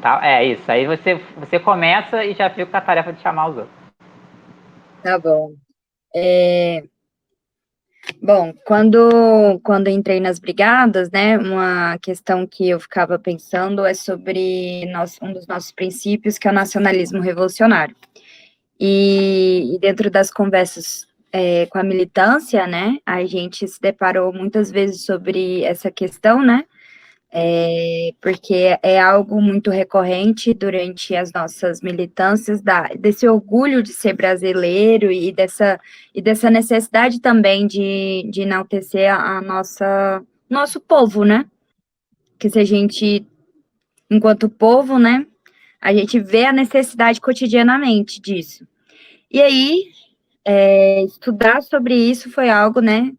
Tá, isso. Aí você começa e já fica com a tarefa de chamar os outros. Tá bom. Bom, quando entrei nas brigadas, né, uma questão que eu ficava pensando é sobre um dos nossos princípios, que é o nacionalismo revolucionário. E dentro das conversas com a militância, né, a gente se deparou muitas vezes sobre essa questão, né, porque é algo muito recorrente durante as nossas militâncias, desse orgulho de ser brasileiro e dessa necessidade também de enaltecer nosso povo, né? Que se a gente, enquanto povo, né, a gente vê a necessidade cotidianamente disso. E aí, estudar sobre isso foi algo, né,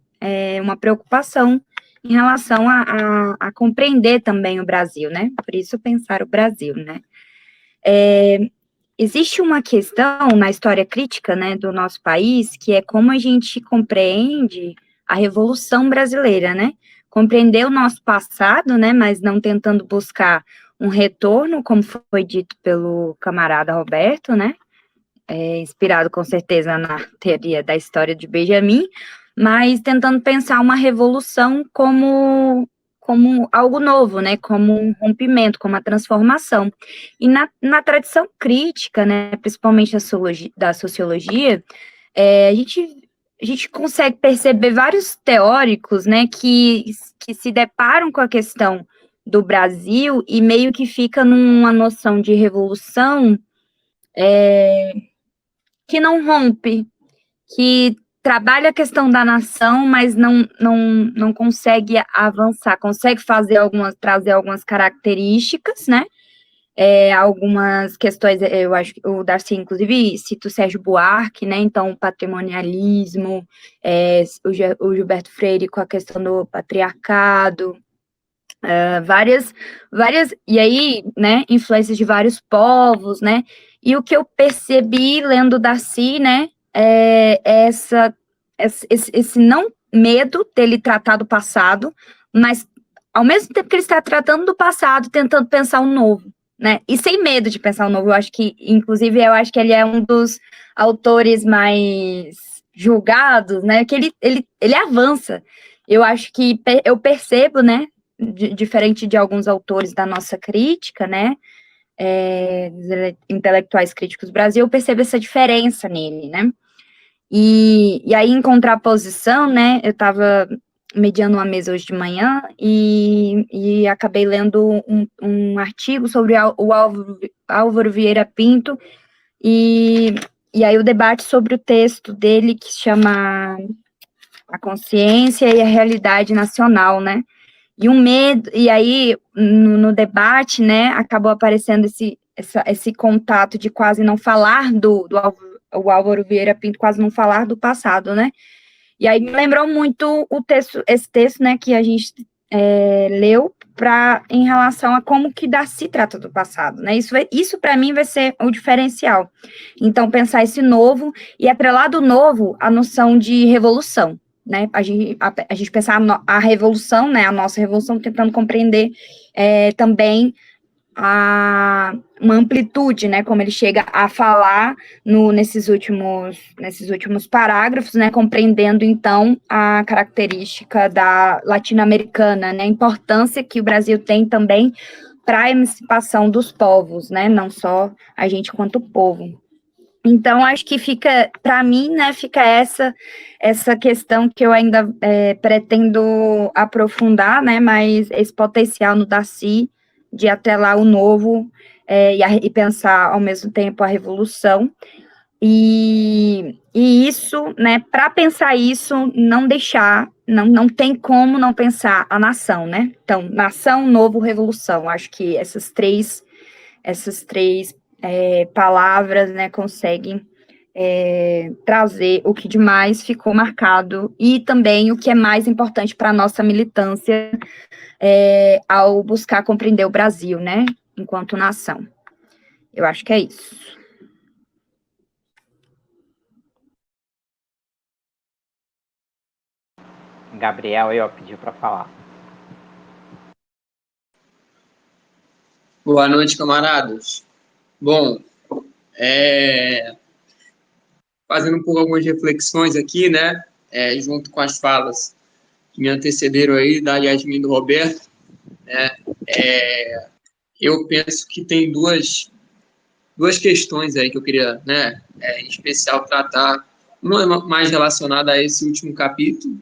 uma preocupação em relação a compreender também o Brasil, né? Por isso pensar o Brasil, né? Existe uma questão na história crítica, né, do nosso país, que é como a gente compreende a Revolução Brasileira, né? Compreender o nosso passado, né, mas não tentando buscar um retorno, como foi dito pelo camarada Roberto, né? Inspirado com certeza na teoria da história de Benjamin, mas tentando pensar uma revolução como algo novo, né, como um rompimento, como uma transformação. E na tradição crítica, né, principalmente da sociologia, a gente consegue perceber vários teóricos, né, que se deparam com a questão do Brasil e meio que fica numa noção de revolução que não rompe, que trabalha a questão da nação, mas não consegue avançar, consegue trazer algumas características, né? Algumas questões, eu acho que o Darcy, inclusive, cita o Sérgio Buarque, né? Então, o patrimonialismo, o Gilberto Freire com a questão do patriarcado, várias, e aí, né, influências de vários povos, né, e o que eu percebi lendo Darcy, né, esse medo dele tratar do passado, mas ao mesmo tempo que ele está tratando do passado, tentando pensar o novo, né? E sem medo de pensar o novo. Eu acho que, inclusive, ele é um dos autores mais julgados, né? Que ele avança. Eu acho que eu percebo, né? Diferente de alguns autores da nossa crítica, né? Intelectuais críticos do Brasil, eu percebo essa diferença nele, né? E aí, em contraposição, né? Eu estava mediando uma mesa hoje de manhã e acabei lendo um artigo sobre o Álvaro Vieira Pinto e aí o debate sobre o texto dele que se chama A Consciência e a Realidade Nacional, né? E um medo, e aí no debate, né, acabou aparecendo esse contato de quase não falar o Álvaro Vieira Pinto, quase não falar do passado, né? E aí me lembrou muito esse texto, né, que a gente leu em relação a como que Darcy trata do passado, né? Isso para mim vai ser o diferencial. Então, pensar esse novo e atrelar do novo a noção de revolução, né? A gente pensar a revolução, né? A nossa revolução, tentando compreender também uma amplitude, né, como ele chega a falar nesses últimos parágrafos, né, compreendendo, então, a característica da latino-americana, né, a importância que o Brasil tem também para a emancipação dos povos, né, não só a gente quanto povo. Então, acho que fica, para mim, né, fica essa questão que eu ainda pretendo aprofundar, né, mas esse potencial no Darcy de atrelar o novo e pensar ao mesmo tempo a revolução. E isso, né, para pensar isso, não tem como não pensar a nação, né? Então, nação, novo, revolução. Acho que essas três palavras, né, conseguem trazer o que de mais ficou marcado e também o que é mais importante para a nossa militância ao buscar compreender o Brasil, né, enquanto nação. Eu acho que é isso. Gabriel, eu pedi para falar. Boa noite, camaradas. Bom, fazendo um pouco algumas reflexões aqui, né, junto com as falas que me antecederam aí, da Yasmin e do Roberto, né, eu penso que tem duas questões aí que eu queria, né, em especial tratar. Uma é mais relacionada a esse último capítulo,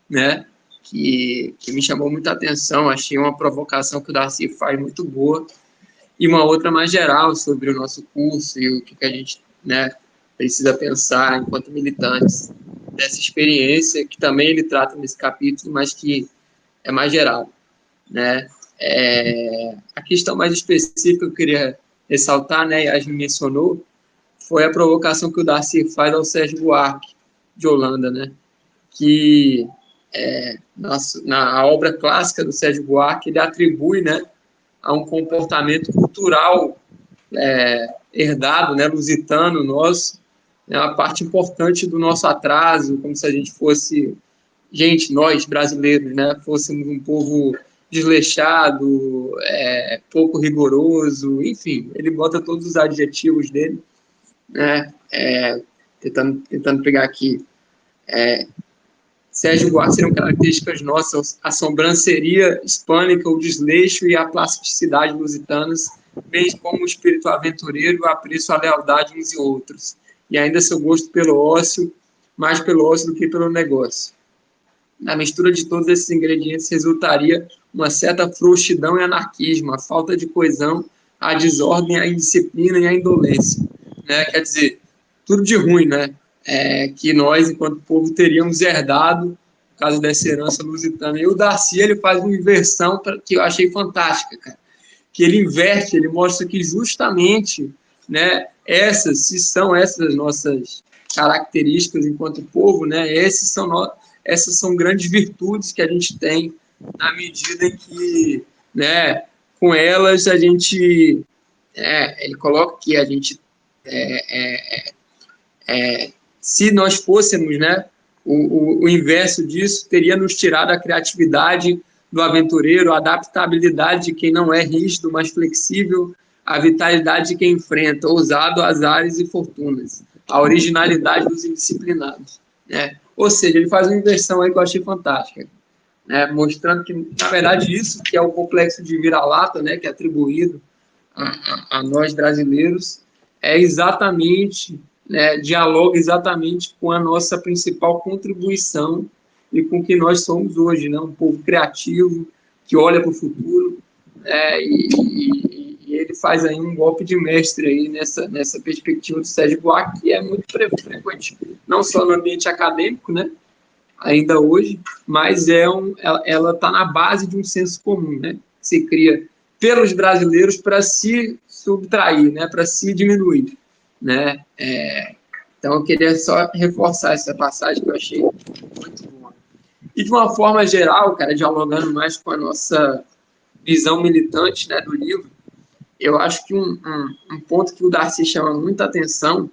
né, que me chamou muita atenção, achei uma provocação que o Darcy faz muito boa, e uma outra mais geral sobre o nosso curso e o que a gente, né, precisa pensar enquanto militantes dessa experiência, que também ele trata nesse capítulo, mas que é mais geral, né? A questão mais específica que eu queria ressaltar, né, e a gente mencionou, foi a provocação que o Darcy faz ao Sérgio Buarque, de Holanda, né? Que na obra clássica do Sérgio Buarque, ele atribui, né, a um comportamento cultural herdado, né, lusitano nosso, né, uma parte importante do nosso atraso, como se a gente fosse, nós brasileiros, né, fôssemos um povo desleixado, pouco rigoroso, enfim, ele bota todos os adjetivos dele, né, tentando pegar aqui. Sérgio Buarque seriam características nossas, a sobranceria hispânica, o desleixo e a plasticidade lusitanas, bem como o espírito aventureiro e o apreço à lealdade uns e outros, e ainda seu gosto pelo ócio, mais pelo ócio do que pelo negócio. Na mistura de todos esses ingredientes resultaria uma certa frouxidão e anarquismo, a falta de coesão, a desordem, a indisciplina e a indolência, né? Quer dizer, tudo de ruim, né? Que nós, enquanto povo, teríamos herdado por causa dessa herança lusitana. E o Darcy, ele faz uma inversão que eu achei fantástica, cara. Que ele inverte, ele mostra que justamente, né, se são essas nossas características enquanto povo, né, essas são grandes virtudes que a gente tem na medida em que, né, com elas a gente, ele coloca que a gente se nós fôssemos, né, O inverso disso teria nos tirado a criatividade do aventureiro, a adaptabilidade de quem não é rígido, mas flexível, a vitalidade de quem enfrenta, ousado, azares e fortunas, a originalidade dos indisciplinados, né? Ou seja, ele faz uma inversão aí que eu achei fantástica, né? Mostrando que, na verdade, isso que é o complexo de vira-lata, né, que é atribuído a nós brasileiros, é exatamente, né, dialoga exatamente com a nossa principal contribuição e com o que nós somos hoje, né? Um povo criativo, que olha para o futuro, e ele faz aí um golpe de mestre aí nessa perspectiva do Sérgio Buarque, que é muito frequente, não só no ambiente acadêmico, né, ainda hoje, mas ela está na base de um senso comum, né, que se cria pelos brasileiros para se subtrair, né, para se diminuir, né. Então, eu queria só reforçar essa passagem que eu achei muito boa. E, de uma forma geral, cara, dialogando mais com a nossa visão militante, né, do livro, eu acho que um ponto que o Darcy chama muita atenção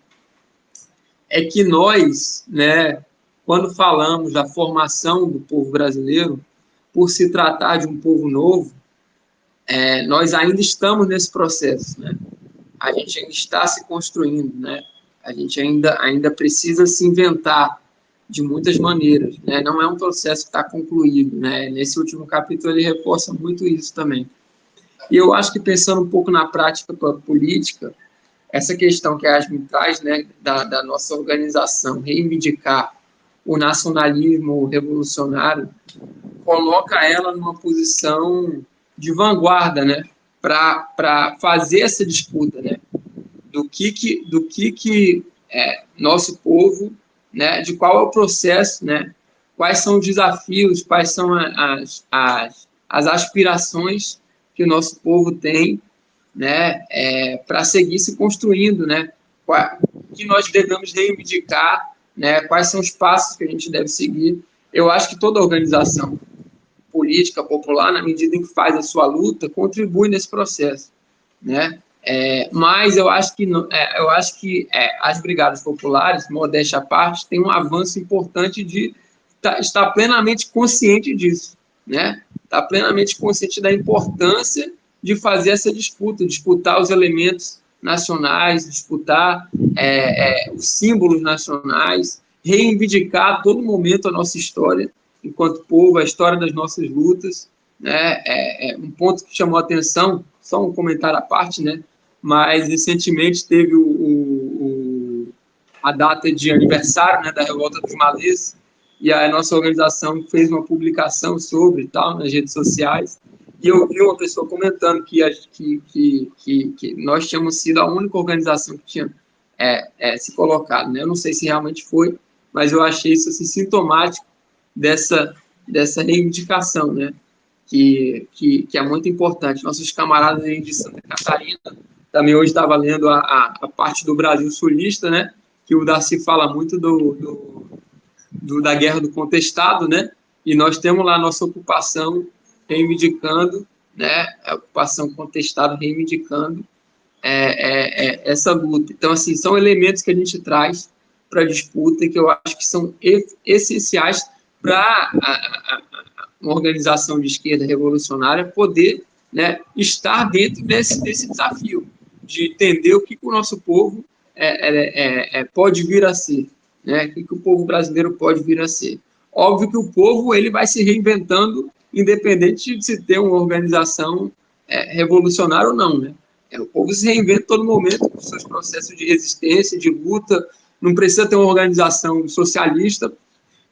é que nós, né, quando falamos da formação do povo brasileiro, por se tratar de um povo novo, nós ainda estamos nesse processo, né? A gente ainda está se construindo, né? A gente ainda precisa se inventar de muitas maneiras, né? Não é um processo que está concluído, né? Nesse último capítulo ele reforça muito isso também. E eu acho que, pensando um pouco na prática política, essa questão que a Yasmin traz, né, da nossa organização reivindicar o nacionalismo revolucionário, coloca ela numa posição de vanguarda, né, para fazer essa disputa, né, do que nosso povo, né, de qual é o processo, né, quais são os desafios, quais são as aspirações que o nosso povo tem, né, para seguir se construindo, né, que nós devemos reivindicar, né, quais são os passos que a gente deve seguir. Eu acho que toda organização política popular, na medida em que faz a sua luta, contribui nesse processo, né. Mas eu acho que as brigadas populares, modéstia à parte, têm um avanço importante de estar plenamente consciente disso, né? Estar plenamente consciente da importância de fazer essa disputar os elementos nacionais, disputar os símbolos nacionais, reivindicar a todo momento a nossa história enquanto povo, a história das nossas lutas, né? Um ponto que chamou a atenção, só um comentário à parte, né? Mas recentemente teve a data de aniversário, né, da Revolta dos Malês, e a nossa organização fez uma publicação sobre e tal nas redes sociais, e eu vi uma pessoa comentando que nós tínhamos sido a única organização que tinha se colocado, né? Eu não sei se realmente foi, mas eu achei isso assim, sintomático dessa reivindicação, né? Que é muito importante. Nossos camaradas aí de Santa Catarina também hoje estava lendo a parte do Brasil sulista, né? Que o Darcy fala muito da guerra do contestado, né? E nós temos lá a nossa ocupação reivindicando, né? A ocupação contestada reivindicando essa luta. Então, assim, são elementos que a gente traz para a disputa e que eu acho que são essenciais para uma organização de esquerda revolucionária poder, né, estar dentro desse desafio de entender o que o nosso povo pode vir a ser, né? O que o povo brasileiro pode vir a ser. Óbvio que o povo ele vai se reinventando, independente de se ter uma organização revolucionária ou não, né? O povo se reinventa todo momento com seus processos de resistência, de luta. Não precisa ter uma organização socialista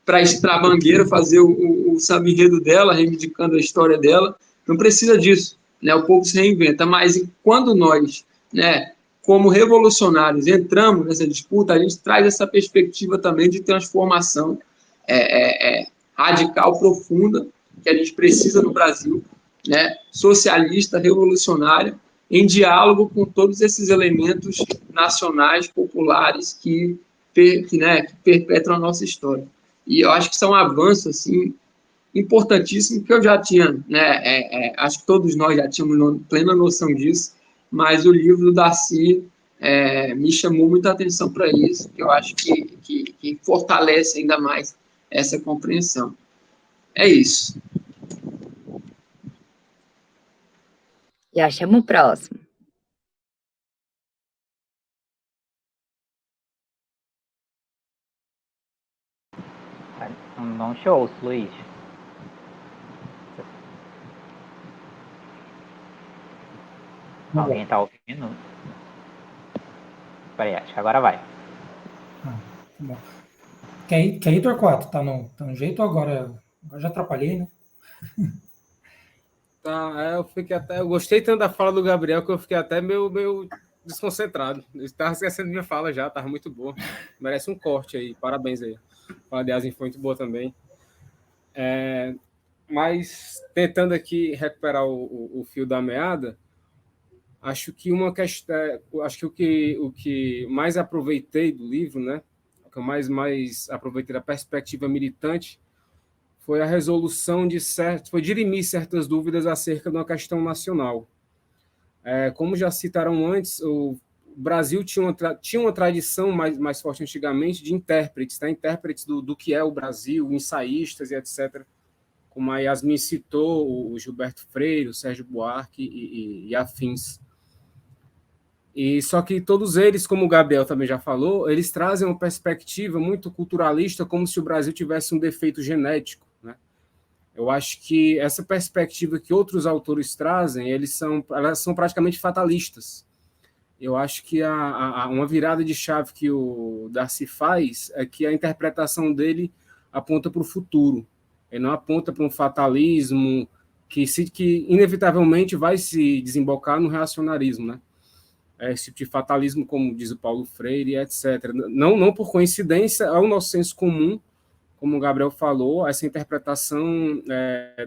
para extrabangueira, fazer o samba-enredo dela, reivindicando a história dela. Não precisa disso, né? O povo se reinventa. Mas quando nós, né, como revolucionários, entramos nessa disputa, a gente traz essa perspectiva também de transformação radical, profunda, que a gente precisa no Brasil, né? Socialista, revolucionária, em diálogo com todos esses elementos nacionais, populares, que perpetram a nossa história. E eu acho que são avanços assim, importantíssimos, que eu já tinha, né, acho que todos nós já tínhamos plena noção disso, mas o livro do Darcy me chamou muita atenção para isso, que eu acho que fortalece ainda mais essa compreensão. É isso. Já chamo o próximo. Não te ouço, Luiz. Alguém tá ouvindo? Peraí, acho que agora vai. Tá bom. Quer ir, Torquato? Tá no jeito ou agora já atrapalhei, né? Tá, eu gostei tanto da fala do Gabriel que eu fiquei até meio desconcentrado. Eu estava esquecendo minha fala já, estava muito boa. Merece um corte aí, parabéns aí. A fala de Yasin foi muito boa também. Mas tentando aqui recuperar o fio da meada, acho que o que mais aproveitei do livro, né? O que eu mais aproveitei da perspectiva militante foi a resolução foi dirimir certas dúvidas acerca de uma questão nacional. Como já citaram antes, o Brasil tinha uma tradição mais forte antigamente de intérpretes, né? Intérpretes do que é o Brasil, ensaístas e etc., como a Yasmin citou, o Gilberto Freire, o Sérgio Buarque e afins. E só que todos eles, como o Gabriel também já falou, eles trazem uma perspectiva muito culturalista, como se o Brasil tivesse um defeito genético, né? Eu acho que essa perspectiva que outros autores trazem, elas são praticamente fatalistas. Eu acho que uma virada de chave que o Darcy faz é que a interpretação dele aponta para o futuro. Ele não aponta para um fatalismo que inevitavelmente vai se desembocar no reacionarismo, né? Esse tipo de fatalismo, como diz o Paulo Freire, etc. Não por coincidência, é o nosso senso comum, como o Gabriel falou, essa interpretação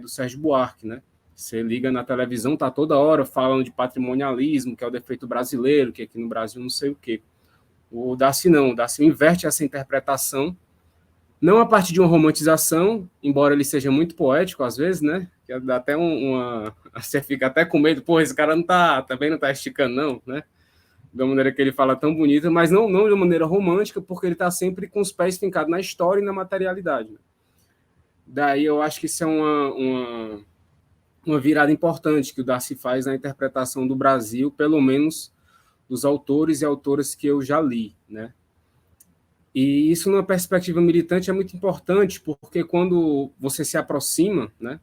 do Sérgio Buarque, né? Você liga na televisão, tá toda hora falando de patrimonialismo, que é o defeito brasileiro, que aqui no Brasil não sei o quê. O Darcy não, o Darcy inverte essa interpretação, não a partir de uma romantização, embora ele seja muito poético às vezes, né? Que dá até você fica até com medo, pô, esse cara também não tá esticando não, né? Da maneira que ele fala tão bonita, mas não de uma maneira romântica, porque ele está sempre com os pés fincados na história e na materialidade. Daí eu acho que isso é uma virada importante que o Darcy faz na interpretação do Brasil, pelo menos dos autores e autoras que eu já li, né? E isso, numa perspectiva militante, é muito importante, porque quando você se aproxima, né,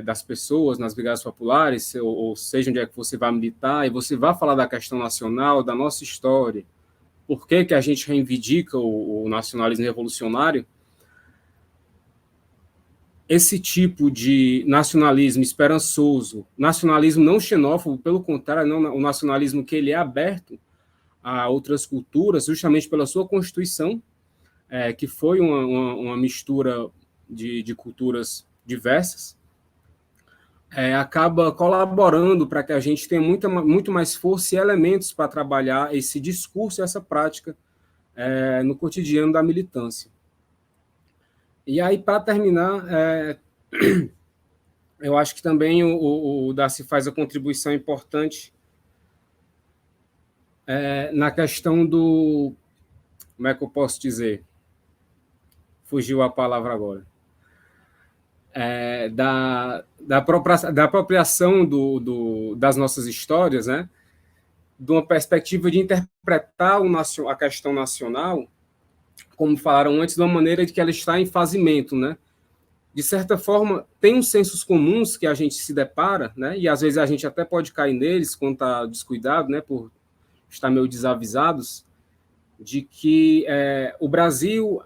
das pessoas nas brigadas populares, ou seja, onde é que você vai militar, e você vai falar da questão nacional, da nossa história, por que a gente reivindica o nacionalismo revolucionário, esse tipo de nacionalismo esperançoso, nacionalismo não xenófobo, pelo contrário, não, o nacionalismo que ele é aberto a outras culturas, justamente pela sua Constituição, que foi uma mistura de culturas diversas, acaba colaborando para que a gente tenha muito mais força e elementos para trabalhar esse discurso e essa prática no cotidiano da militância. E aí, para terminar, eu acho que também o Darcy faz a contribuição importante na questão do... Como é que eu posso dizer? Fugiu a palavra agora. Da apropriação das nossas histórias, né? De uma perspectiva de interpretar a questão nacional, como falaram antes, de uma maneira de que ela está em fazimento, né? De certa forma, tem uns sensos comuns que a gente se depara, né? E às vezes a gente até pode cair neles quando está descuidado, né? Por estar meio desavisados, de que o Brasil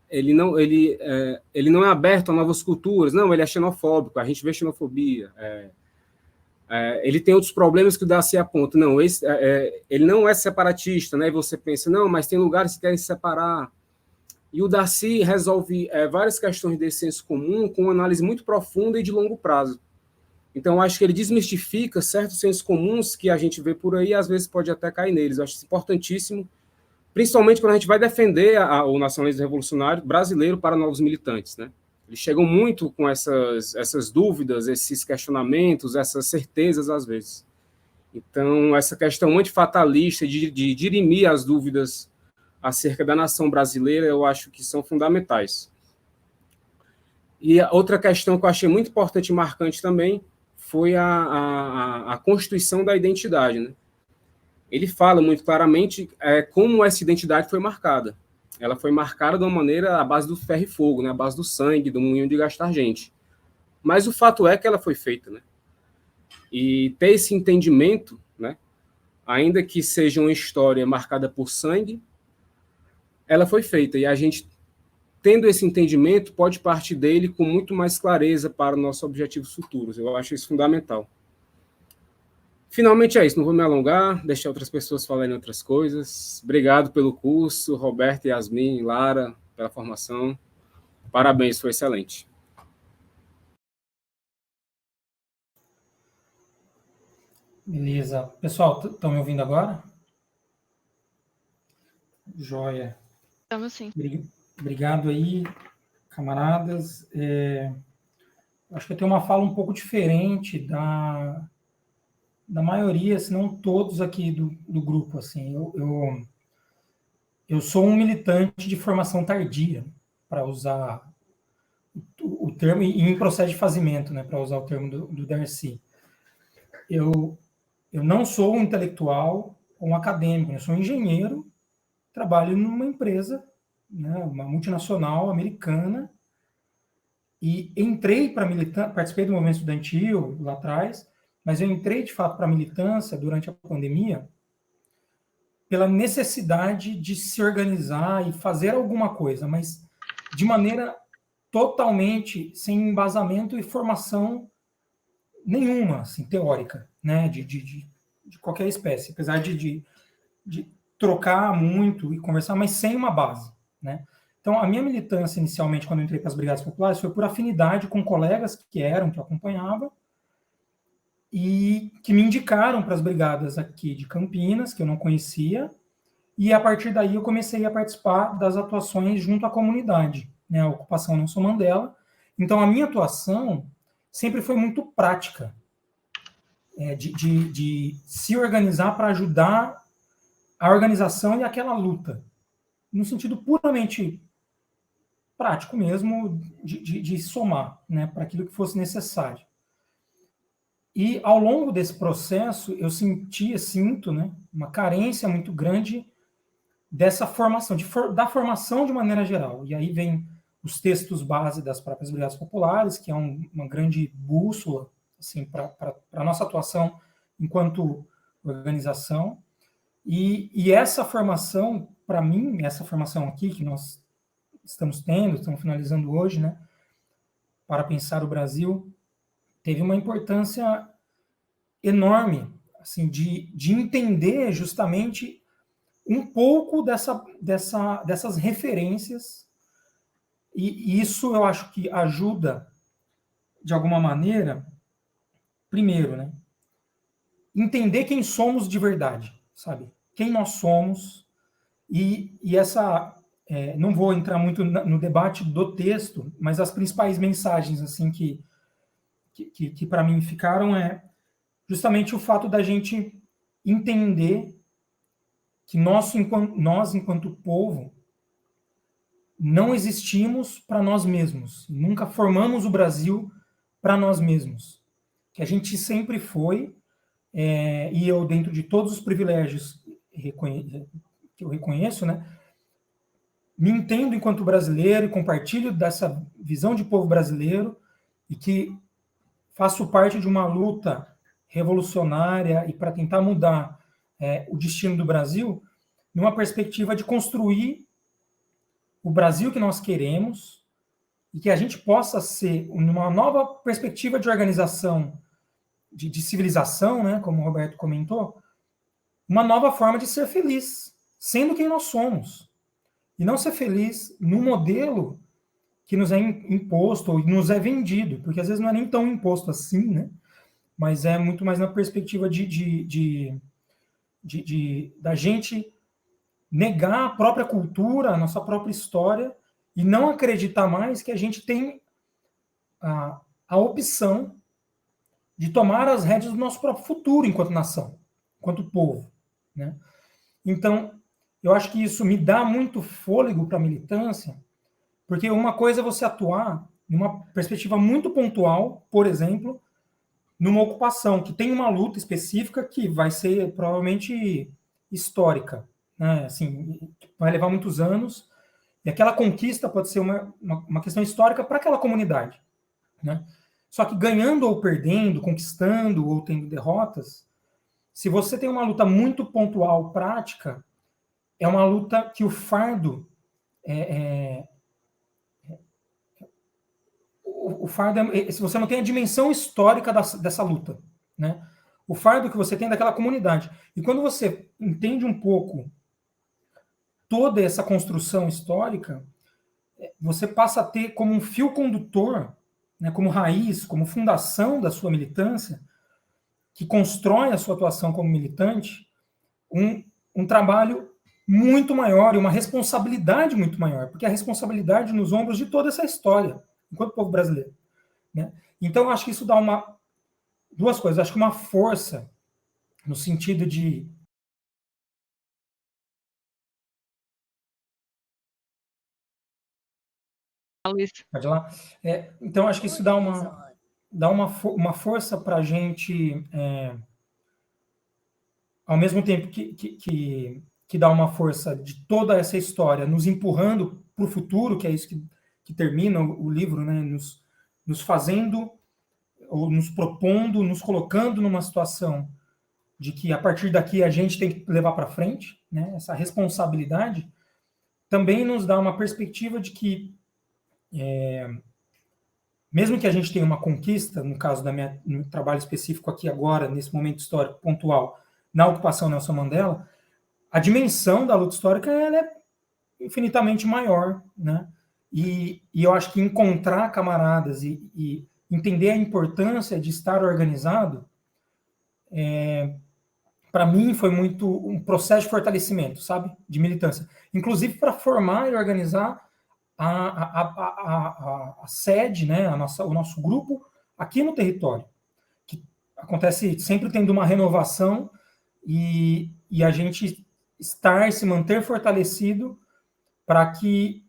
ele não é aberto a novas culturas, não, ele é xenofóbico, a gente vê xenofobia. Ele tem outros problemas que o Darcy aponta. Não, ele não é separatista, né? E você pensa, não, mas tem lugares que querem se separar. E o Darcy resolve várias questões desse senso comum com uma análise muito profunda e de longo prazo. Então, eu acho que ele desmistifica certos sensos comuns que a gente vê por aí e às vezes pode até cair neles. Eu acho isso importantíssimo, principalmente quando a gente vai defender o nacionalismo revolucionário brasileiro para novos militantes, né? Eles chegam muito com essas dúvidas, esses questionamentos, essas certezas, às vezes. Então, essa questão antifatalista de dirimir as dúvidas acerca da nação brasileira, eu acho que são fundamentais. E a outra questão que eu achei muito importante e marcante também foi a constituição da identidade, né? Ele fala muito claramente como essa identidade foi marcada. Ela foi marcada de uma maneira à base do ferro e fogo, né? À base do sangue, do moinho de gastar gente. Mas o fato é que ela foi feita, né? E ter esse entendimento, né? Ainda que seja uma história marcada por sangue, ela foi feita. E a gente, tendo esse entendimento, pode partir dele com muito mais clareza para os nossos objetivos futuros. Eu acho isso fundamental. Finalmente é isso, não vou me alongar, deixar outras pessoas falarem outras coisas. Obrigado pelo curso, Roberto, Yasmin, Lara, pela formação. Parabéns, foi excelente. Beleza. Pessoal, estão me ouvindo agora? Joia. Estamos sim. Obrigado aí, camaradas. Acho que eu tenho uma fala um pouco diferente da maioria, se não todos aqui do grupo. Assim. Eu sou um militante de formação tardia, para usar o termo, e em processo de fazimento, né, para usar o termo do Darcy. Eu não sou um intelectual ou um acadêmico, eu sou um engenheiro, trabalho numa empresa, né, uma multinacional americana, e entrei para militância, participei do movimento estudantil lá atrás, mas eu entrei de fato para a militância durante a pandemia pela necessidade de se organizar e fazer alguma coisa, mas de maneira totalmente sem embasamento e formação nenhuma, assim, teórica, né, de qualquer espécie, apesar de trocar muito e conversar, mas sem uma base, né. Então, a minha militância inicialmente, quando eu entrei para as Brigadas Populares, foi por afinidade com colegas que eu acompanhava, e que me indicaram para as brigadas aqui de Campinas, que eu não conhecia, e a partir daí eu comecei a participar das atuações junto à comunidade, né, a ocupação Nelson Mandela. Então, a minha atuação sempre foi muito prática, de se organizar para ajudar a organização e aquela luta, no sentido puramente prático mesmo, de somar, né, para aquilo que fosse necessário. E ao longo desse processo, eu sinto, né, uma carência muito grande dessa formação, da formação de maneira geral. E aí vem os textos base das próprias Brigadas Populares, que é uma grande bússola assim, para a nossa atuação enquanto organização. E essa formação, para mim, essa formação aqui que nós estamos finalizando hoje, né, para pensar o Brasil, teve uma importância enorme, assim, de entender justamente um pouco dessas referências, e isso eu acho que ajuda, de alguma maneira, primeiro, né, entender quem somos de verdade, sabe? Quem nós somos, e não vou entrar muito no debate do texto, mas as principais mensagens, assim, que para mim ficaram justamente o fato da gente entender que nós, enquanto povo, não existimos para nós mesmos, nunca formamos o Brasil para nós mesmos, que a gente sempre foi, e eu, dentro de todos os privilégios que eu reconheço, né, me entendo enquanto brasileiro e compartilho dessa visão de povo brasileiro, e que faço parte de uma luta revolucionária e para tentar mudar o destino do Brasil, numa perspectiva de construir o Brasil que nós queremos, e que a gente possa ser, numa nova perspectiva de organização, de civilização, né, como o Roberto comentou, uma nova forma de ser feliz, sendo quem nós somos. E não ser feliz no modelo que nos é imposto ou nos é vendido, porque às vezes não é nem tão imposto assim, né? Mas é muito mais na perspectiva da gente negar a própria cultura, a nossa própria história, e não acreditar mais que a gente tem a opção de tomar as rédeas do nosso próprio futuro enquanto nação, enquanto povo, né? Então, eu acho que isso me dá muito fôlego para a militância, porque uma coisa é você atuar numa perspectiva muito pontual, por exemplo, numa ocupação, que tem uma luta específica que vai ser provavelmente histórica, né? Assim, vai levar muitos anos, e aquela conquista pode ser uma questão histórica para aquela comunidade, né? Só que ganhando ou perdendo, conquistando ou tendo derrotas, se você tem uma luta muito pontual, prática, é uma luta que o fardo o fardo se você não tem a dimensão histórica dessa luta, né? O fardo que você tem daquela comunidade. E quando você entende um pouco toda essa construção histórica, você passa a ter como um fio condutor, né, como raiz, como fundação da sua militância, que constrói a sua atuação como militante, um trabalho muito maior e uma responsabilidade muito maior, porque a responsabilidade nos ombros de toda essa história, enquanto povo brasileiro, né? Então, eu acho que isso dá duas coisas. Eu acho que uma força, no sentido de Luiz. pode ir lá. Então, acho que isso dá uma força para a gente, ao mesmo tempo que dá uma força de toda essa história, nos empurrando para o futuro, que é isso que termina o livro, né? Nos fazendo, ou nos propondo, nos colocando numa situação de que a partir daqui a gente tem que levar para frente, né? Essa responsabilidade também nos dá uma perspectiva de que mesmo que a gente tenha uma conquista, no caso no trabalho específico aqui agora, nesse momento histórico pontual, na ocupação Nelson Mandela, a dimensão da luta histórica ela é infinitamente maior, né? E eu acho que encontrar camaradas e entender a importância de estar organizado, para mim foi muito um processo de fortalecimento, sabe? De militância. Inclusive para formar e organizar a sede, né? O nosso grupo aqui no território, que acontece sempre tendo uma renovação e a gente se manter fortalecido para que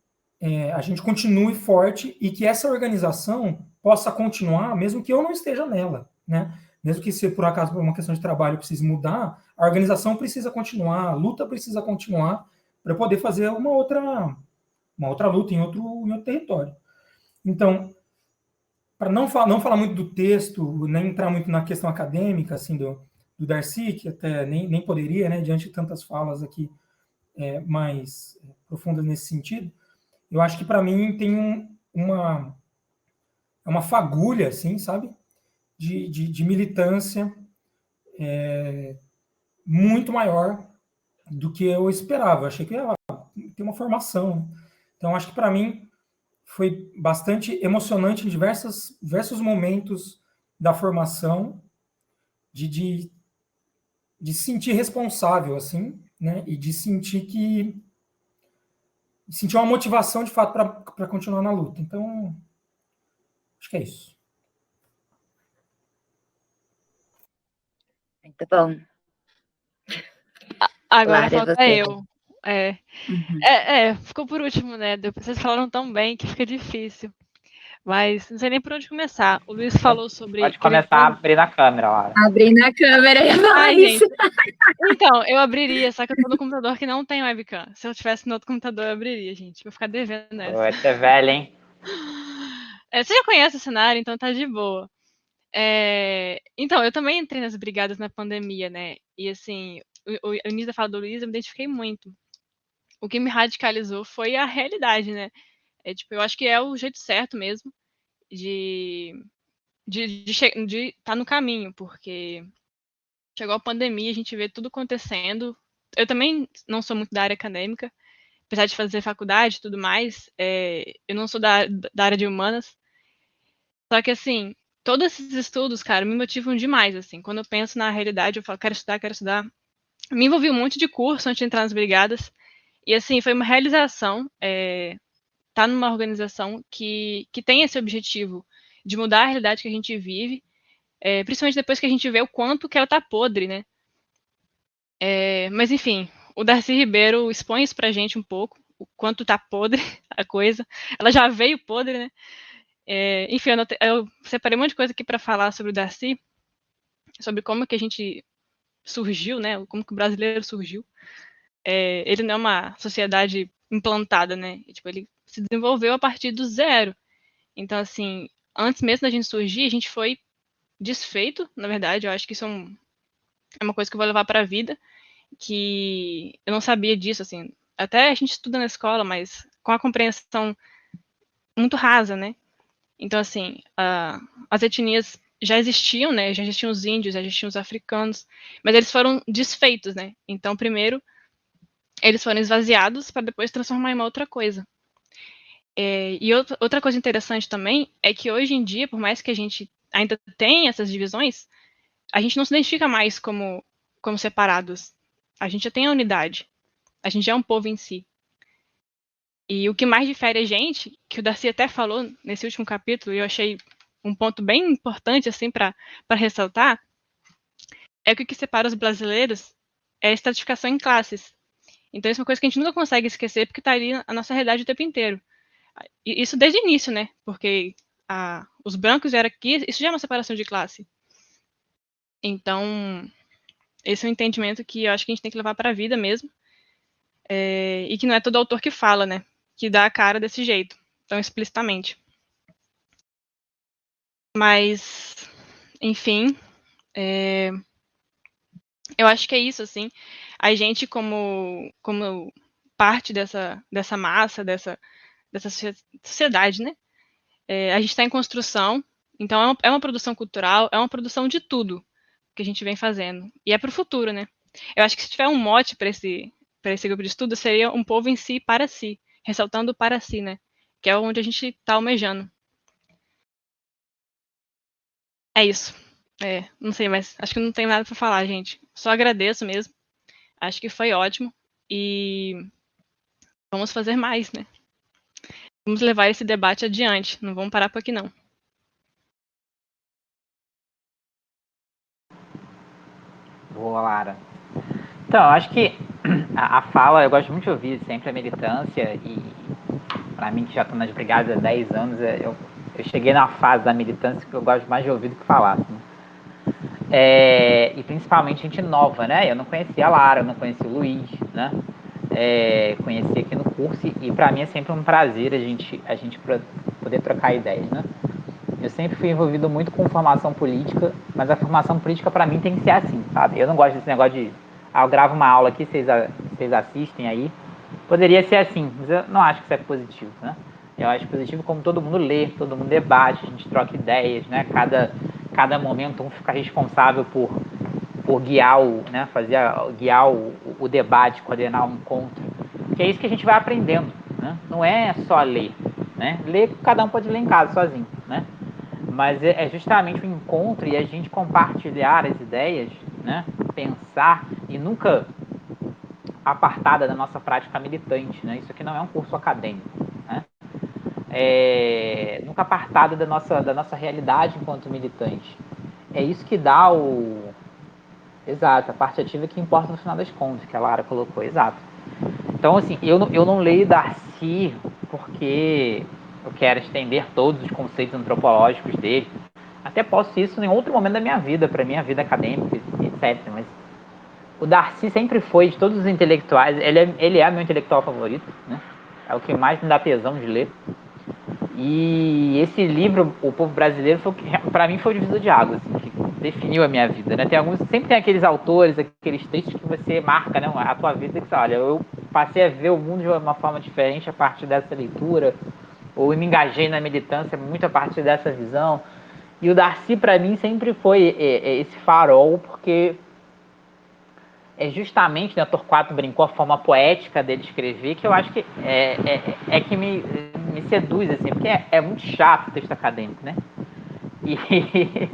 a gente continue forte e que essa organização possa continuar, mesmo que eu não esteja nela, né? Mesmo que se por acaso por uma questão de trabalho precise mudar, a organização precisa continuar, a luta precisa continuar para poder fazer uma outra luta em outro território. Então, para não falar muito do texto, nem entrar muito na questão acadêmica assim do Darcy, que até nem poderia, né, diante de tantas falas aqui mais profundas nesse sentido, eu acho que para mim tem uma fagulha, assim, sabe, de militância muito maior do que eu esperava. Eu achei que ia ter uma formação. Então, acho que para mim foi bastante emocionante em diversos momentos da formação, de se sentir responsável, assim, né? E de sentir uma motivação de fato para continuar na luta. Então, acho que é isso. Muito bom. Agora Clara, falta você. eu. Ficou por último, né? Vocês falaram tão bem que fica difícil. Mas não sei nem por onde começar. O Luiz falou sobre... Pode começar a abrir a câmera, Laura. Abrindo a câmera e falar isso. Gente. Então, eu abriria, só que eu tô no computador que não tem webcam. Se eu tivesse no outro computador, eu abriria, gente. Vou ficar devendo essa. Vai ser velha, hein? Você já conhece o cenário, então tá de boa. Então, eu também entrei nas brigadas na pandemia, né? E assim, o início da fala do Luiz, eu me identifiquei muito. O que me radicalizou foi a realidade, né? Eu acho que é o jeito certo mesmo de estar no caminho, porque chegou a pandemia, a gente vê tudo acontecendo. Eu também não sou muito da área acadêmica, apesar de fazer faculdade e tudo mais, eu não sou da área de humanas. Só que, assim, todos esses estudos, cara, me motivam demais, assim. Quando eu penso na realidade, eu falo, quero estudar. Me envolvi um monte de curso antes de entrar nas brigadas. E, assim, foi uma realização estar numa organização que tem esse objetivo de mudar a realidade que a gente vive, principalmente depois que a gente vê o quanto que ela tá podre, né? Mas, enfim, o Darcy Ribeiro expõe isso pra gente um pouco, o quanto tá podre a coisa. Ela já veio podre, né? Enfim, eu separei um monte de coisa aqui para falar sobre o Darcy, sobre como que a gente surgiu, né? Como que o brasileiro surgiu. Ele não é uma sociedade implantada, né? Tipo, ele se desenvolveu a partir do zero. Então, assim, antes mesmo da gente surgir, a gente foi desfeito, na verdade. Eu acho que isso é uma coisa que eu vou levar para a vida, que eu não sabia disso, assim. Até a gente estuda na escola, mas com a compreensão muito rasa, né? Então, assim, as etnias já existiam, né? Já existiam os índios, já existiam os africanos, mas eles foram desfeitos, né? Então, primeiro, eles foram esvaziados para depois transformar em uma outra coisa. E outra coisa interessante também é que hoje em dia, por mais que a gente ainda tenha essas divisões, a gente não se identifica mais como separados. A gente já tem a unidade. A gente já é um povo em si. E o que mais difere a gente, que o Darcy até falou nesse último capítulo, e eu achei um ponto bem importante assim para ressaltar, é que o que separa os brasileiros é a estratificação em classes. Então isso é uma coisa que a gente nunca consegue esquecer, porque está ali na nossa realidade o tempo inteiro. E isso desde o início, né? Porque os brancos vieram aqui, isso já é uma separação de classe. Então, esse é um entendimento que eu acho que a gente tem que levar para a vida mesmo. E que não é todo autor que fala, né? Que dá a cara desse jeito, tão explicitamente. Mas, enfim, eu acho que é isso, assim. A gente, como parte dessa massa, dessa sociedade, né? A gente está em construção, então é uma produção cultural, é uma produção de tudo que a gente vem fazendo. E é para o futuro, né? Eu acho que se tiver um mote para esse grupo de estudo, seria um povo em si para si, ressaltando o para si, né? Que é onde a gente está almejando. É isso. Não sei, mas acho que não tem nada para falar, gente. Só agradeço mesmo. Acho que foi ótimo. E vamos fazer mais, né? Vamos levar esse debate adiante. Não vamos parar por aqui, não. Boa, Lara. Então, eu acho que a fala, eu gosto muito de ouvir sempre a militância, e para mim, que já estou nas brigadas há 10 anos, eu cheguei na fase da militância que eu gosto mais de ouvir do que falar. Assim. E principalmente gente nova, né? Eu não conhecia a Lara, eu não conhecia o Luiz, né? Conheci aqui no curso, e para mim é sempre um prazer a gente poder trocar ideias, né? Eu sempre fui envolvido muito com formação política, mas a formação política para mim tem que ser assim, sabe? Eu não gosto desse negócio de, eu gravo uma aula aqui, vocês assistem aí. Poderia ser assim, mas eu não acho que isso é positivo, né? Eu acho positivo como todo mundo lê, todo mundo debate, a gente troca ideias, né? Cada momento um fica responsável por guiar guiar o debate, coordenar o encontro. Que é isso que a gente vai aprendendo, né? Não é só ler, né? Ler, cada um pode ler em casa sozinho, né? Mas é justamente o encontro e a gente compartilhar as ideias, né? Pensar e nunca apartada da nossa prática militante, né? Isso aqui não é um curso acadêmico, né? Nunca apartada da nossa realidade enquanto militante. É isso que dá exato, a parte ativa que importa no final das contas, que a Lara colocou, exato. Então, assim, eu não leio Darcy porque eu quero estender todos os conceitos antropológicos dele. Até posso isso em outro momento da minha vida, para minha vida acadêmica, etc. Mas o Darcy sempre foi, de todos os intelectuais, ele é meu intelectual favorito, né? É o que mais me dá tesão de ler. E esse livro, O Povo Brasileiro, para mim foi o divisor de águas, assim, que definiu a minha vida, né? Sempre tem aqueles autores, aqueles textos que você marca, né, a tua vida, que você olha, eu passei a ver o mundo de uma forma diferente a partir dessa leitura, ou me engajei na militância muito a partir dessa visão. E o Darcy, para mim, sempre foi esse farol, porque é justamente, né, o Torquato brincou, a forma poética dele escrever, que eu acho que que me seduz, assim, porque é muito chato o texto acadêmico, né? E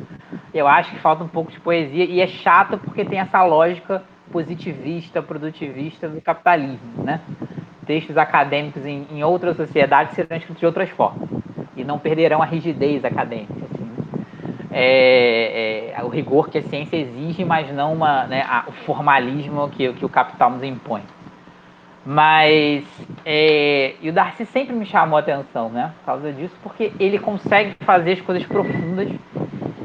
eu acho que falta um pouco de poesia, e é chato porque tem essa lógica positivista, produtivista do capitalismo, né? Textos acadêmicos em outras sociedades serão escritos de outras formas, e não perderão a rigidez acadêmica, assim, né? o rigor que a ciência exige, mas não o formalismo que o capital nos impõe. Mas e o Darcy sempre me chamou a atenção, né, por causa disso, porque ele consegue fazer as coisas profundas,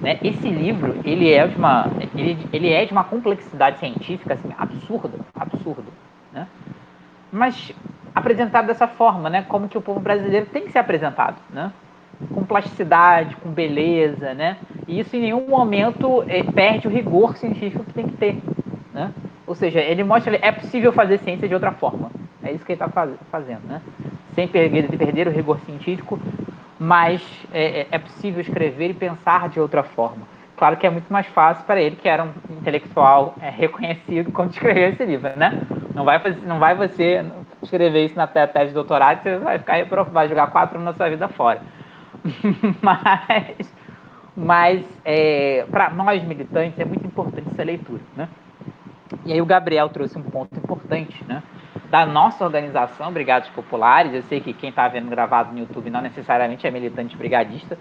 né? Esse livro ele é de uma complexidade científica assim, absurda, né? Mas apresentado dessa forma, né, como que o povo brasileiro tem que ser apresentado, né? Com plasticidade, com beleza, né? E isso em nenhum momento perde o rigor científico que tem que ter, né? Ou seja, ele mostra que é possível fazer ciência de outra forma. É isso que ele está fazendo, né? Sem perder o rigor científico, mas é possível escrever e pensar de outra forma. Claro que é muito mais fácil para ele, que era um intelectual reconhecido, quando escreveu esse livro, né? Não vai você escrever isso na tese de doutorado, você vai ficar reprovado, vai jogar 4 anos na sua vida fora. mas para nós militantes é muito importante essa leitura, né? E aí o Gabriel trouxe um ponto importante, né? Da nossa organização, Brigadas Populares. Eu sei que quem está vendo gravado no YouTube não necessariamente é militante brigadista,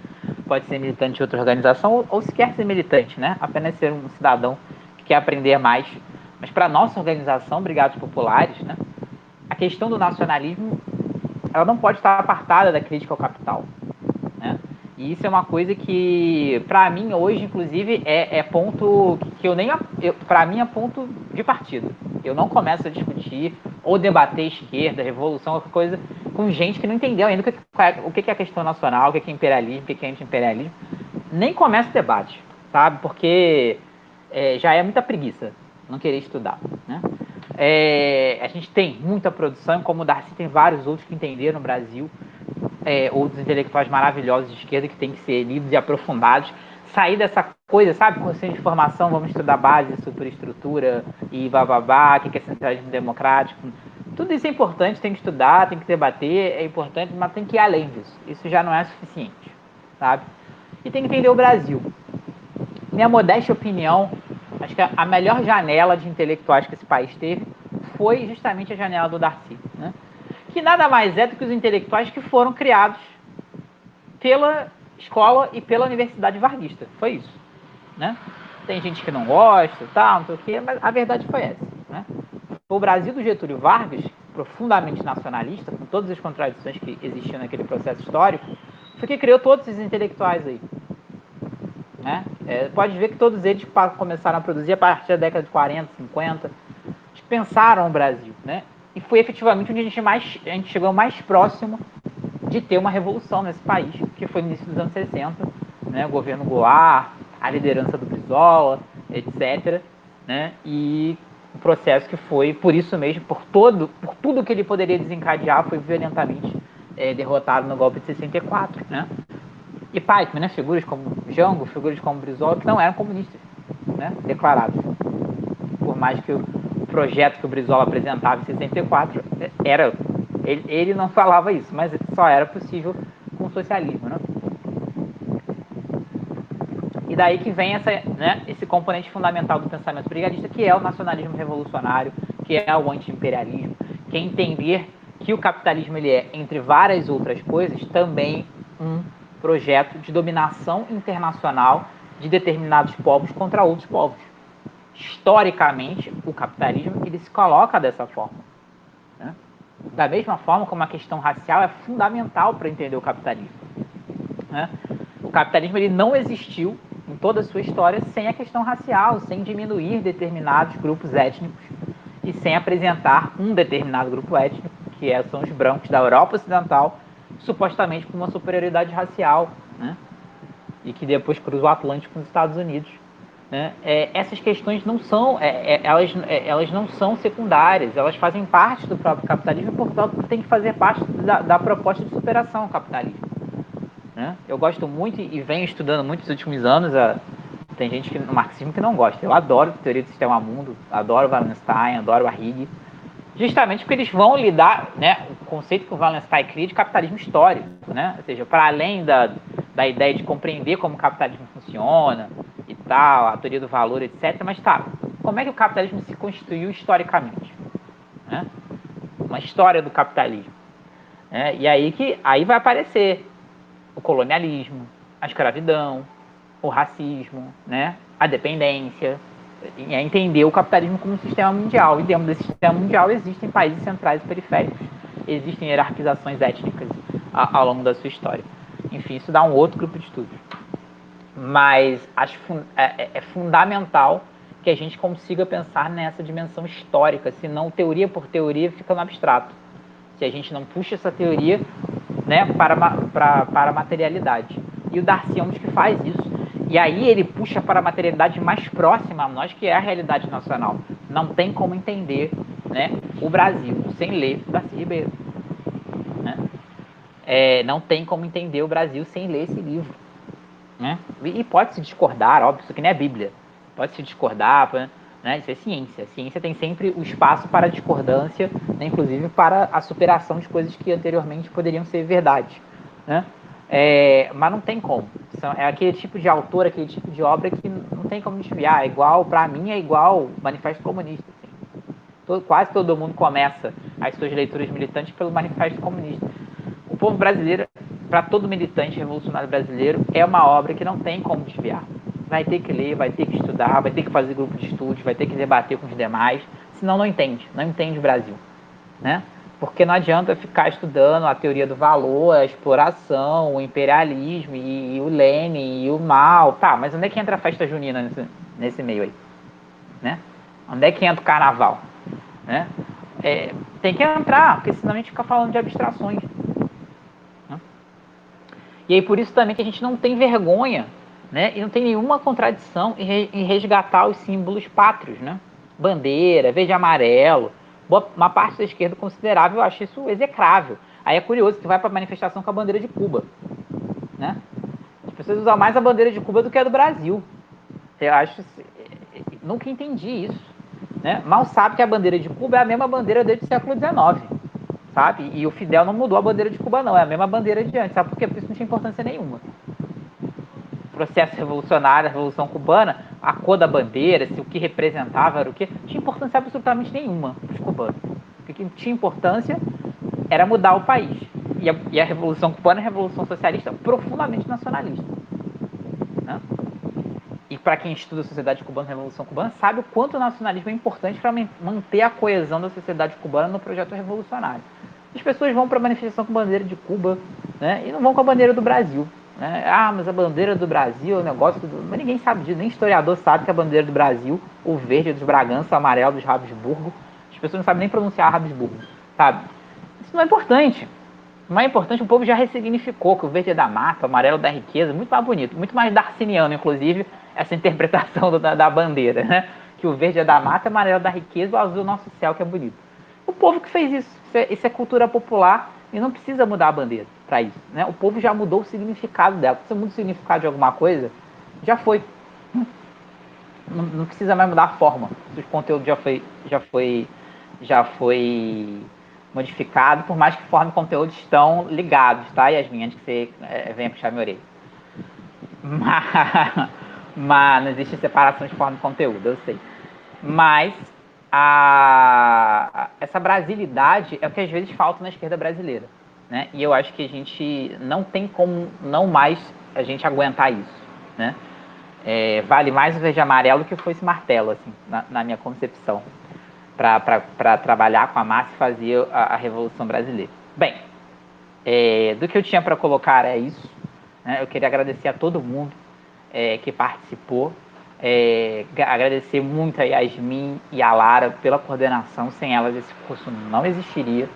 pode ser militante de outra organização ou sequer ser militante, né? Apenas ser um cidadão que quer aprender mais. Mas para nossa organização, Brigadas Populares, né? A questão do nacionalismo, ela não pode estar apartada da crítica ao capital, né? E isso é uma coisa que, para mim, hoje, inclusive, é ponto que para mim, é ponto de partida. Eu não começo a discutir ou debater esquerda, revolução, qualquer coisa, com gente que não entendeu ainda o que é a questão nacional, o que é imperialismo, o que é anti-imperialismo. Nem começa o debate, sabe? Porque já é muita preguiça não querer estudar, né? A gente tem muita produção, como o Darcy tem vários outros que entenderam no Brasil, outros intelectuais maravilhosos de esquerda que têm que ser lidos e aprofundados, sair dessa coisa, sabe, conceito de formação, vamos estudar base, superestrutura e bababá, o que é centralismo democrático. Tudo isso é importante, tem que estudar, tem que debater, é importante, mas tem que ir além disso. Isso já não é suficiente, sabe? E tem que entender o Brasil. Minha modesta opinião, acho que a melhor janela de intelectuais que esse país teve foi justamente a janela do Darcy, né? Que nada mais é do que os intelectuais que foram criados pela escola e pela Universidade Varguista. Foi isso, né? Tem gente que não gosta, tal, não sei o quê, mas a verdade foi essa, né? O Brasil do Getúlio Vargas, profundamente nacionalista, com todas as contradições que existiam naquele processo histórico, foi que criou todos esses intelectuais aí, né? Pode ver que todos eles começaram a produzir a partir da década de 40, 50, pensaram o Brasil, né? E foi efetivamente onde a gente chegou mais próximo de ter uma revolução nesse país, que foi no início dos anos 60, né? O governo Goulart, a liderança do Brizola, etc., né? E um processo que foi, por isso mesmo, por tudo que ele poderia desencadear, foi violentamente derrotado no golpe de 64, né? E Paikman, né? Figuras como Jango, figuras como Brizola, que não eram comunistas, né? Declarados. Por mais que o projeto que o Brizola apresentava em 64 ele não falava isso, mas só era possível com o socialismo, né? E daí que vem esse componente fundamental do pensamento brigadista, que é o nacionalismo revolucionário, que é o anti-imperialismo, que é entender que o capitalismo ele é, entre várias outras coisas, também um projeto de dominação internacional de determinados povos contra outros povos. Historicamente, o capitalismo ele se coloca dessa forma, né? Da mesma forma como a questão racial é fundamental para entender o capitalismo, né? O capitalismo ele não existiu em toda a sua história sem a questão racial, sem diminuir determinados grupos étnicos e sem apresentar um determinado grupo étnico, que são os brancos da Europa Ocidental, supostamente com uma superioridade racial, né? E que depois cruza o Atlântico nos Estados Unidos. Né? Essas questões não são, elas não são secundárias, elas fazem parte do próprio capitalismo e, portanto, tem que fazer parte da proposta de superação ao capitalismo. Né? Eu gosto muito e venho estudando muito nos últimos anos, tem gente no marxismo que não gosta. Eu adoro a teoria do sistema mundo, adoro o Wallenstein, adoro o Arrighi, justamente porque eles vão lidar, né, o conceito que o Wallenstein cria de capitalismo histórico, né? Ou seja, para além da ideia de compreender como o capitalismo funciona e tal, a teoria do valor, etc. Mas como é que o capitalismo se constituiu historicamente? Né? Uma história do capitalismo. Né? E aí vai aparecer o colonialismo, a escravidão, o racismo, né? A dependência, é entender o capitalismo como um sistema mundial. E dentro desse sistema mundial existem países centrais e periféricos, existem hierarquizações étnicas ao longo da sua história. Enfim, isso dá um outro grupo de estudos. Mas acho é fundamental que a gente consiga pensar nessa dimensão histórica, senão teoria por teoria fica no abstrato. Se a gente não puxa essa teoria, né, para a materialidade. E o Darcy é um dos que faz isso. E aí ele puxa para a materialidade mais próxima a nós, que é a realidade nacional. Não tem como entender, né, o Brasil sem ler Darcy Ribeiro. Né? Não tem como entender o Brasil sem ler esse livro. Né? E pode-se discordar, óbvio, isso aqui não é Bíblia. Pode-se discordar, né? Isso é ciência. A ciência tem sempre o espaço para a discordância, né? Inclusive para a superação de coisas que anteriormente poderiam ser verdade. Né? Mas não tem como. É aquele tipo de autor, aquele tipo de obra que não tem como desviar. É igual, para mim, é igual Manifesto Comunista. Assim. Quase todo mundo começa as suas leituras militantes pelo Manifesto Comunista. O povo brasileiro, para todo militante revolucionário brasileiro, é uma obra que não tem como desviar. Vai ter que ler, vai ter que estudar, vai ter que fazer grupo de estudos, vai ter que debater com os demais, senão não entende o Brasil. Né? Porque não adianta ficar estudando a teoria do valor, a exploração, o imperialismo, e o Lenin, e o Mao. Tá, mas onde é que entra a festa junina nesse meio aí? Né? Onde é que entra o carnaval? Né? Tem que entrar, porque senão a gente fica falando de abstrações. Né? E aí por isso também que a gente não tem vergonha, né? E não tem nenhuma contradição em resgatar os símbolos pátrios. Né? Bandeira, verde e amarelo. Uma parte da esquerda considerável acha isso execrável. Aí é curioso que vai para a manifestação com a bandeira de Cuba. Né? As pessoas usam mais a bandeira de Cuba do que a do Brasil. Eu acho, nunca entendi isso. Né? Mal sabe que a bandeira de Cuba é a mesma bandeira desde o século XIX. Sabe? E o Fidel não mudou a bandeira de Cuba, não. É a mesma bandeira de antes. Sabe por quê? Porque isso não tinha importância nenhuma. O processo revolucionário, a Revolução Cubana, a cor da bandeira, se o que representava era o quê, não tinha importância absolutamente nenhuma para os cubanos. O que tinha importância era mudar o país. E a Revolução Cubana é a Revolução Socialista profundamente nacionalista. Né? E para quem estuda a sociedade cubana, a Revolução Cubana, sabe o quanto o nacionalismo é importante para manter a coesão da sociedade cubana no projeto revolucionário. As pessoas vão para a manifestação com a bandeira de Cuba, né, e não vão com a bandeira do Brasil. Né? Mas a bandeira do Brasil é um negócio... Mas ninguém sabe disso, nem historiador sabe que a bandeira do Brasil, o verde é dos Bragança, o amarelo dos Habsburgo. As pessoas não sabem nem pronunciar Habsburgo, sabe? Isso não é importante. Não é importante, o povo já ressignificou que o verde é da mata, o amarelo da riqueza, muito mais bonito, muito mais darciniano, inclusive, essa interpretação da bandeira, né? Que o verde é da mata, o amarelo da riqueza, o azul é o nosso céu, que é bonito. O povo que fez isso, isso é cultura popular e não precisa mudar a bandeira para isso, né? O povo já mudou o significado dela. Se você muda o significado de alguma coisa, já foi. Não precisa mais mudar a forma. Se o conteúdo já foi modificado, por mais que forma e conteúdo estão ligados, tá, Yasmin? Antes que você venha puxar minha orelha. Mas não existe separação de forma e conteúdo, eu sei. Mas essa brasilidade é o que às vezes falta na esquerda brasileira. Né? E eu acho que a gente não tem como não mais a gente aguentar isso. Né? Vale mais o verde e amarelo que foi esse martelo, assim, na minha concepção, para trabalhar com a massa e fazer a Revolução Brasileira. Bem, do que eu tinha para colocar é isso. Né? Eu queria agradecer a todo mundo que participou. Agradecer muito a Yasmin e a Lara pela coordenação. Sem elas esse curso não existiria.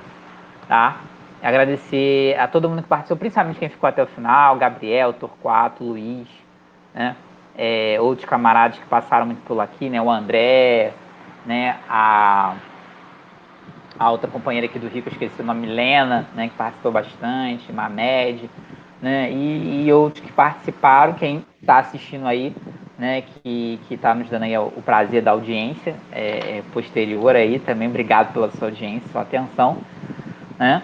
Tá? Agradecer a todo mundo que participou, principalmente quem ficou até o final, Gabriel, Torquato, Luiz, né? Outros camaradas que passaram muito por aqui, né? O André, né? A outra companheira aqui do Rio, que eu esqueci o nome, Milena, né? Que participou bastante, Mamed, né? E outros que participaram, quem está assistindo aí, né? Que está nos dando aí o prazer da audiência posterior aí, também obrigado pela sua audiência, sua atenção, né?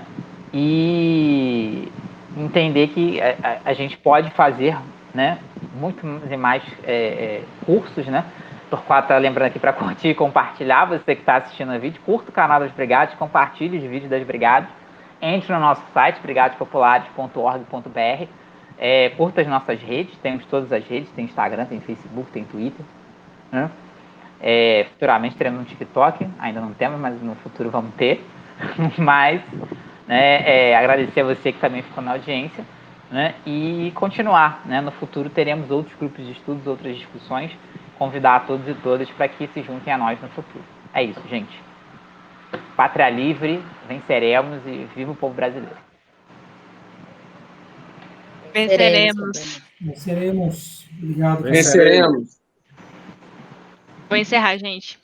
E entender que a gente pode fazer, né, muito mais cursos, né? Torquato está lembrando aqui para curtir e compartilhar. Você que está assistindo o vídeo, curta o canal das Brigadas, compartilhe os vídeos das Brigadas, entre no nosso site brigadespopulares.org.br, Curta as nossas redes, temos todas as redes, tem Instagram, tem Facebook, tem Twitter, né? Futuramente teremos um TikTok, ainda não temos, mas no futuro vamos ter. Mas, né, agradecer a você que também ficou na audiência, né, e continuar, né, no futuro teremos outros grupos de estudos, outras discussões, convidar todos e todas para que se juntem a nós no futuro. É isso, gente. Pátria livre, venceremos e viva o povo brasileiro. Venceremos. Venceremos. Obrigado. Venceremos. Vou encerrar, gente.